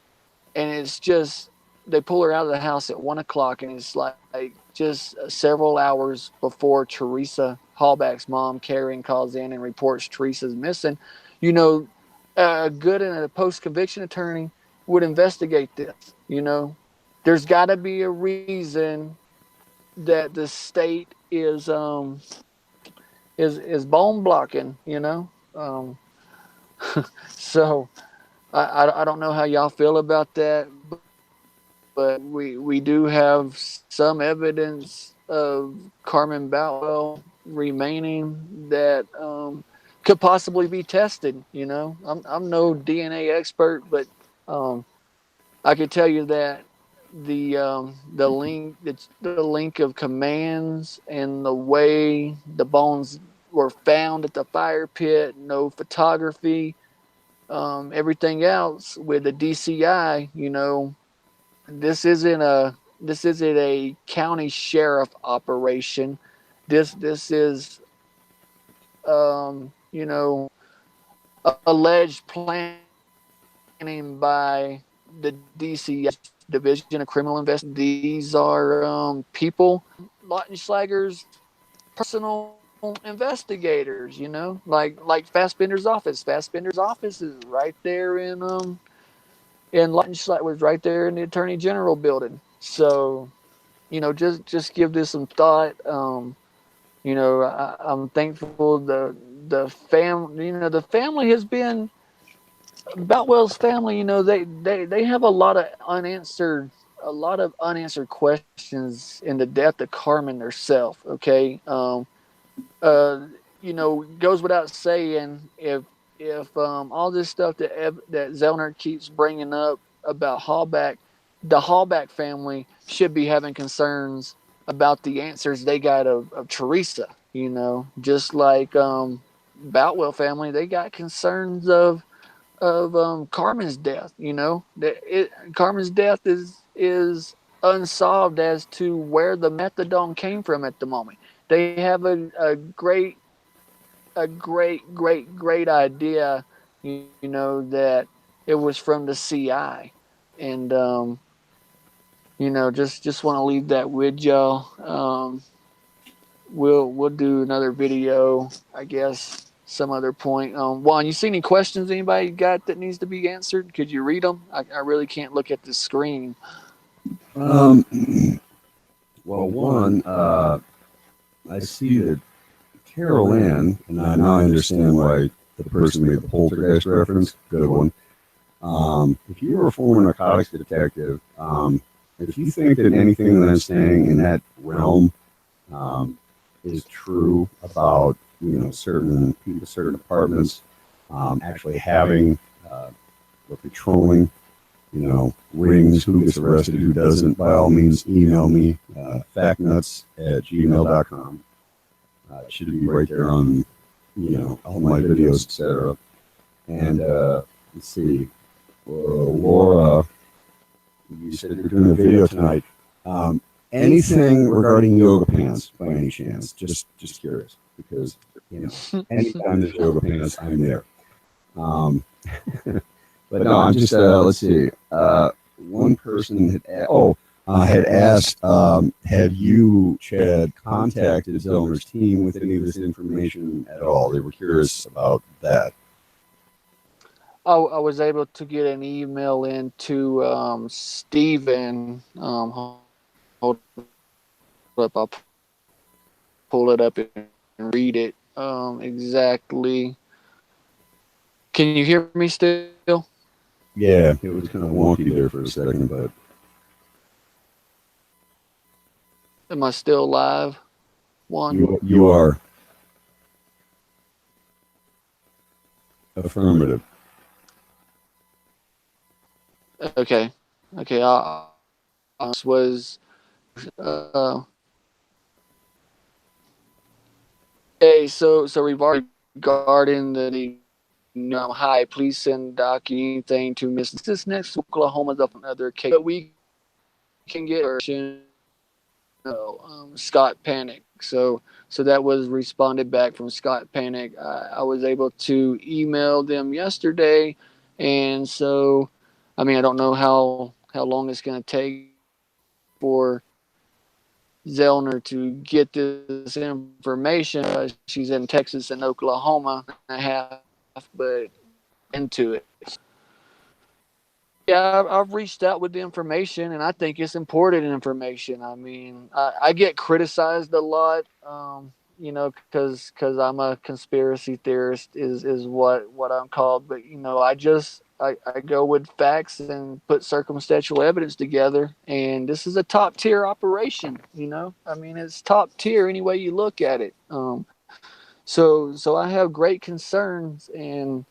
and it's just they pull her out of the house at 1 o'clock, and it's like just several hours before Teresa Hallback's mom, Karen, calls in and reports Teresa's missing. A good and a post conviction attorney would investigate this. There's got to be a reason that the state is bone blocking. So I don't know how y'all feel about that, but we do have some evidence of Carmen Boutwell remaining that could possibly be tested. I'm no DNA expert, but I could tell you that the link of commands and the way the bones were found at the fire pit, no photography, everything else with the DCI. This isn't a county sheriff operation. This is alleged planning by the DCI Division of Criminal Investigation. These are people, Lautenschlager's personal investigators. Like Fassbender's office. Fassbender's office is right there in Lautenschlager, was right there in the Attorney General building. So, just give this some thought. I'm thankful the family. The family has been Boutwell's family. They have a lot of unanswered questions in the death of Carmen herself. Okay, uh, goes without saying, if all this stuff that Zellner keeps bringing up about Hallback, the Hallback family should be having concerns about the answers they got of Teresa. Just like Boutwell family, they got concerns of Carmen's death. Carmen's death is unsolved as to where the methadone came from at the moment. They have a great great idea, you know, that it was from the CI. And, you know, just want to leave that with y'all. We'll do another video, I guess, some other point. Juan, you see any questions anybody got that needs to be answered? Could you read them? I really can't look at the screen. Well, one, I see that Carol Ann, and I now understand why the person made the poltergeist reference. Good one. If you were a former narcotics detective, if you think that anything that I'm saying in that realm is true about, you know, certain people, certain departments actually having or patrolling, you know, rings, who gets arrested, who doesn't, by all means, email me, factnuts@gmail.com. It should be right there on, you know, all my videos, etc. And let's see, Laura, you said you're doing a video tonight. Anything regarding yoga pants, by any chance? Just curious, because, you know, anytime there's yoga pants, I'm there. But no, I'm just, let's see. One person had asked, have you, Chad, contacted Zellner's team with any of this information at all? They were curious about that. Oh, I was able to get an email into Steven. Hold up, I'll pull it up and read it exactly. Can you hear me still? Yeah, it was kind of wonky there for a second, but. Am I still live? One? You are. Affirmative. Okay. This was hey, so regarding the hi, please send Doc anything to Miss this next Oklahoma's up another case that we can get or Scott Panic. So that was responded back from Scott Panic. I was able to email them yesterday, and so I mean I don't know how long it's going to take for Zellner to get this information. She's in Texas and Oklahoma and a half, but into it. Yeah, I've reached out with the information, and I think it's important information. I mean, I get criticized a lot, you know, because I'm a conspiracy theorist is what I'm called. But you know, I go with facts and put circumstantial evidence together, and this is a top tier operation. You know, I mean, it's top tier any way you look at it. So I have great concerns and.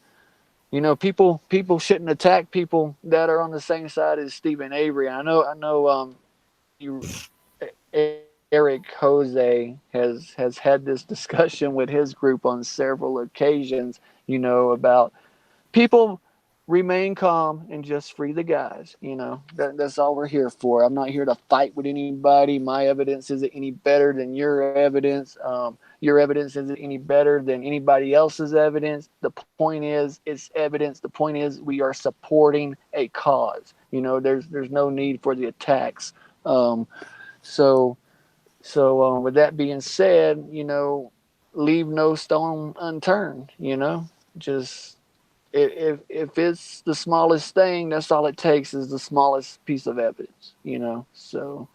You know, people shouldn't attack people that are on the same side as Stephen Avery. I know. Eric Jose has had this discussion with his group on several occasions. You know, about people remain calm and just free the guys. You know, that's all we're here for. I'm not here to fight with anybody. My evidence isn't any better than your evidence. Your evidence isn't any better than anybody else's evidence. The point is, it's evidence. The point is, we are supporting a cause. You know, there's no need for the attacks. So with that being said, you know, leave no stone unturned. You know, just if it's the smallest thing, that's all it takes is the smallest piece of evidence. You know, so.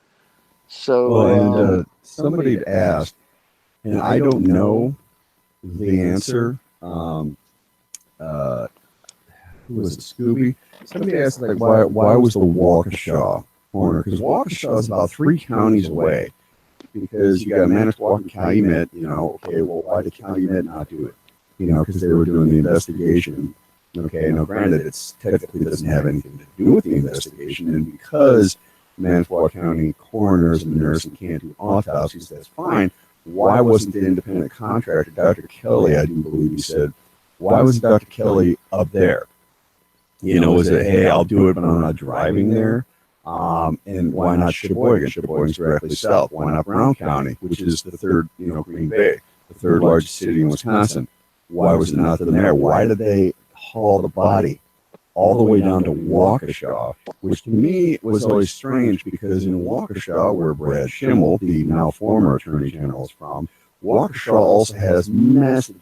Well, and somebody asked. And I don't know the answer. Who was it, Scooby? Somebody asked, like, why was the Waukesha corner? Because Waukesha is about 3 counties away. Because you got Manitowoc and Calumet, you know, okay, well, why did Calumet not do it? You know, because they were doing the investigation. Okay, now granted, it's technically doesn't have anything to do with the investigation. And because Manitowoc County coroners and nursing can't do autopsies, that's fine. Why wasn't the independent contractor, Dr. Kelly, I do believe he said, why was Dr. Kelly up there? You know, was it, hey, I'll do it, but I'm not driving there? And why not Sheboygan? Sheboygan's directly south. Why not Brown County, which is the third, you know, Green Bay, the third largest city in Wisconsin? Why was it not there? Why did they haul the body all the way down to Waukesha, which to me was always strange because in Waukesha, where Brad Schimmel, the now former Attorney General, is from, Waukesha also has massive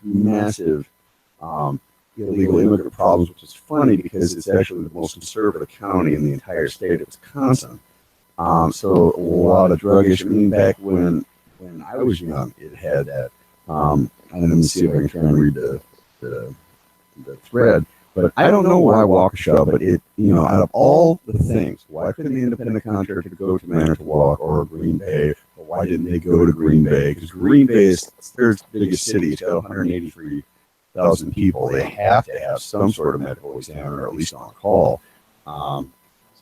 illegal immigrant problems, which is funny because it's actually the most conservative county in the entire state of Wisconsin. So a lot of drug issues. I mean, back when I was young, it had that. Let me see if I can try and read the thread. But I don't know why Waukesha, but it, out of all the things, why couldn't the independent contractor go to Manitowoc or Green Bay, or why didn't they go to Green Bay? Because Green Bay is their biggest city. It's got 183,000 people. They have to have some sort of medical examiner, or at least on call. So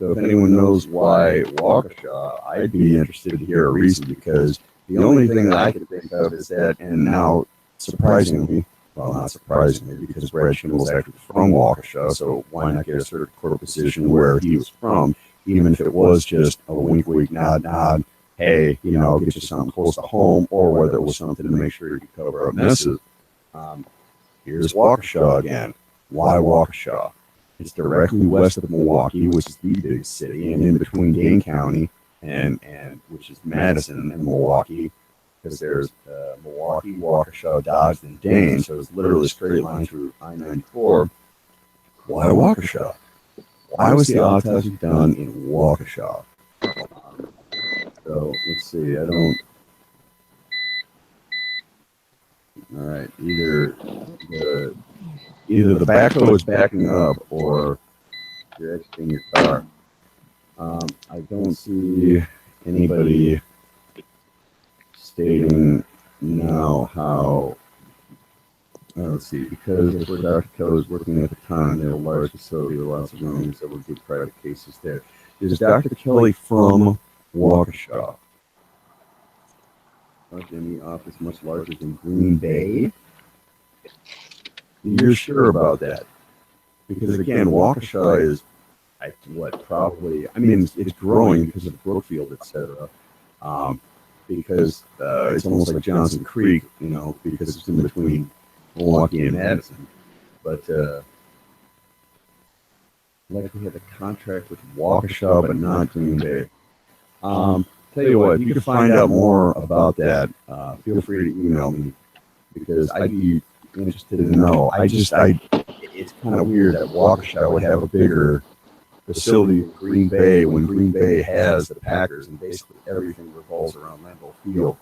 if anyone knows why Waukesha, I'd be interested to hear a reason, because the only thing that I could think of is that, and now surprisingly, well, not surprisingly, because Brad Schimmel is actually from Waukesha, so why not get a certain court position where he was from, even if it was just a wink, wink, nod, nod, hey, I'll get you something close to home, or whether it was something to make sure you could cover up messes. Here's Waukesha again. Why Waukesha? It's directly west of Milwaukee, which is the biggest city, and in between Dane County and which is Madison and Milwaukee, because there's Milwaukee, Waukesha, Dodge, and Dane, so it's literally a straight line through I-94. Why Waukesha? Why was the autopsy done in Waukesha? So let's see. All right. Either the backhoe is backing up, or you're exiting your car. I don't see anybody stating now how. Let's see, because that's where Dr. Keller was working at the time. They had a large facility with lots of rooms that would give private cases there. Is Dr. Kelly from Waukesha? Any office much larger than Green Bay? You're sure about that? Because again, Waukesha is, probably, it's growing because of Brookfield, etc. Because it's almost like Johnson Creek, because it's in between Milwaukee and Madison. But like we had a contract with Waukesha, but not Green Bay. Tell you what, if you can find out more about that, feel free to email me, because I'd be interested to know. It's kind of weird that Waukesha would have a bigger facility in Green Bay when Green Bay has the Packers, and basically everything revolves around Lambeau Field.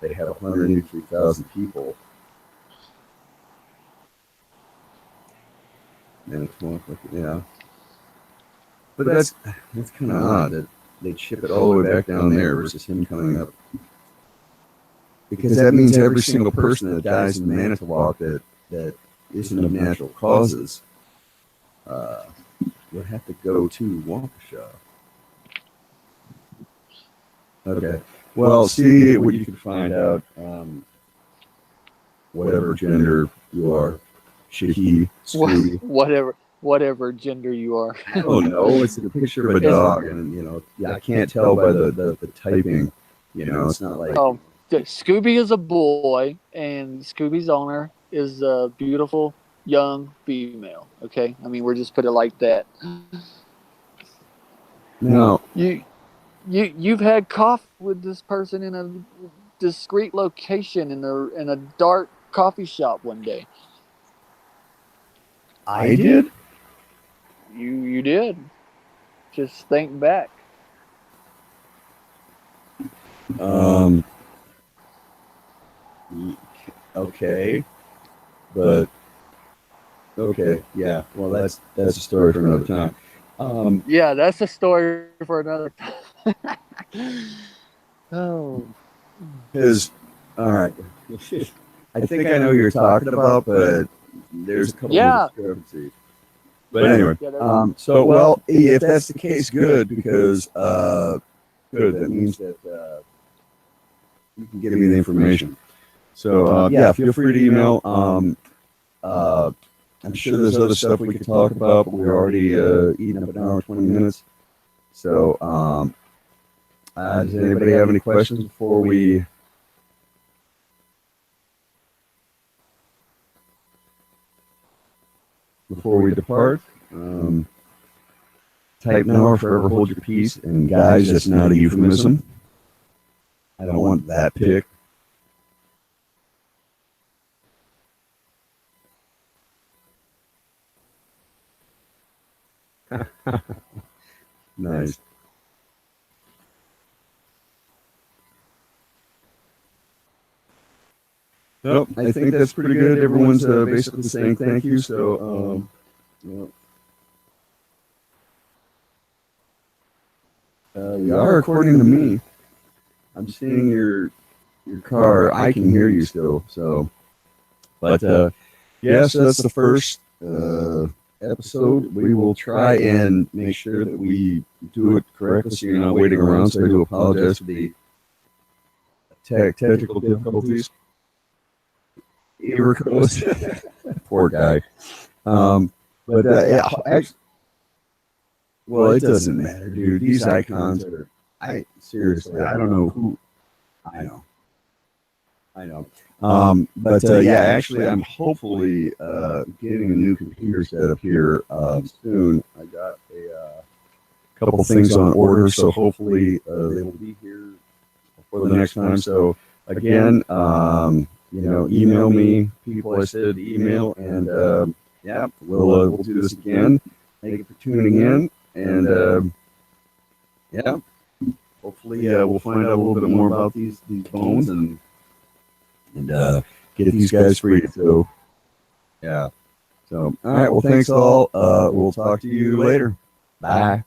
They have 183,000 people. And yeah. But that's kind of odd that they'd ship it all the way back down there versus him coming up. Because that means every single person that dies in Manitowoc that isn't of natural causes would have to go to Waukesha. Okay. Well, see what you can find out. Whatever gender you are, she, Scooby. Whatever gender you are. I don't know. It's a picture of a dog, and I can't tell by the typing. It's not like. Oh, Scooby is a boy, and Scooby's owner is a beautiful young female. Okay, we're just put it like that. No. You've had coffee with this person in a discreet location in a dark coffee shop one day. I did? You did. Just think back. Okay. But okay, yeah. Well, that's a story for another time. Yeah, that's a story for another time. Oh. Because, all right. I think I know who you're talking about, but there's a couple of discrepancies. But anyway, well, if that's the case, good, because good. That means that you can give me the information. So yeah, feel free to email. I'm sure there's other stuff we could talk about, but we're already eating up an hour and 20 minutes. So does anybody have any questions before we? before we depart. Type now or forever hold your peace. And guys, that's not a euphemism. I don't want that pick. Nice. Well, I think that's pretty good. Everyone's basically saying thank you. So, you are, according to me. I'm seeing your car. I can hear you still. So, but yes, that's the first episode. We will try and make sure that we do it correctly, so you're not waiting around. So I do apologize for the technical difficulties. Poor guy. But actually, well, it doesn't matter, dude. These icons are. Seriously, I don't know who. I know. But yeah, actually, I'm hopefully getting a new computer set up here soon. I got a couple things on order, so hopefully they will be here for the next time. So again, email me, people I said email, and yeah, we'll do this again. Thank you for tuning in, and yeah, hopefully we'll find out a little bit more about these bones and get these guys free. So yeah. So all right. Well, thanks all. We'll talk to you later. Bye.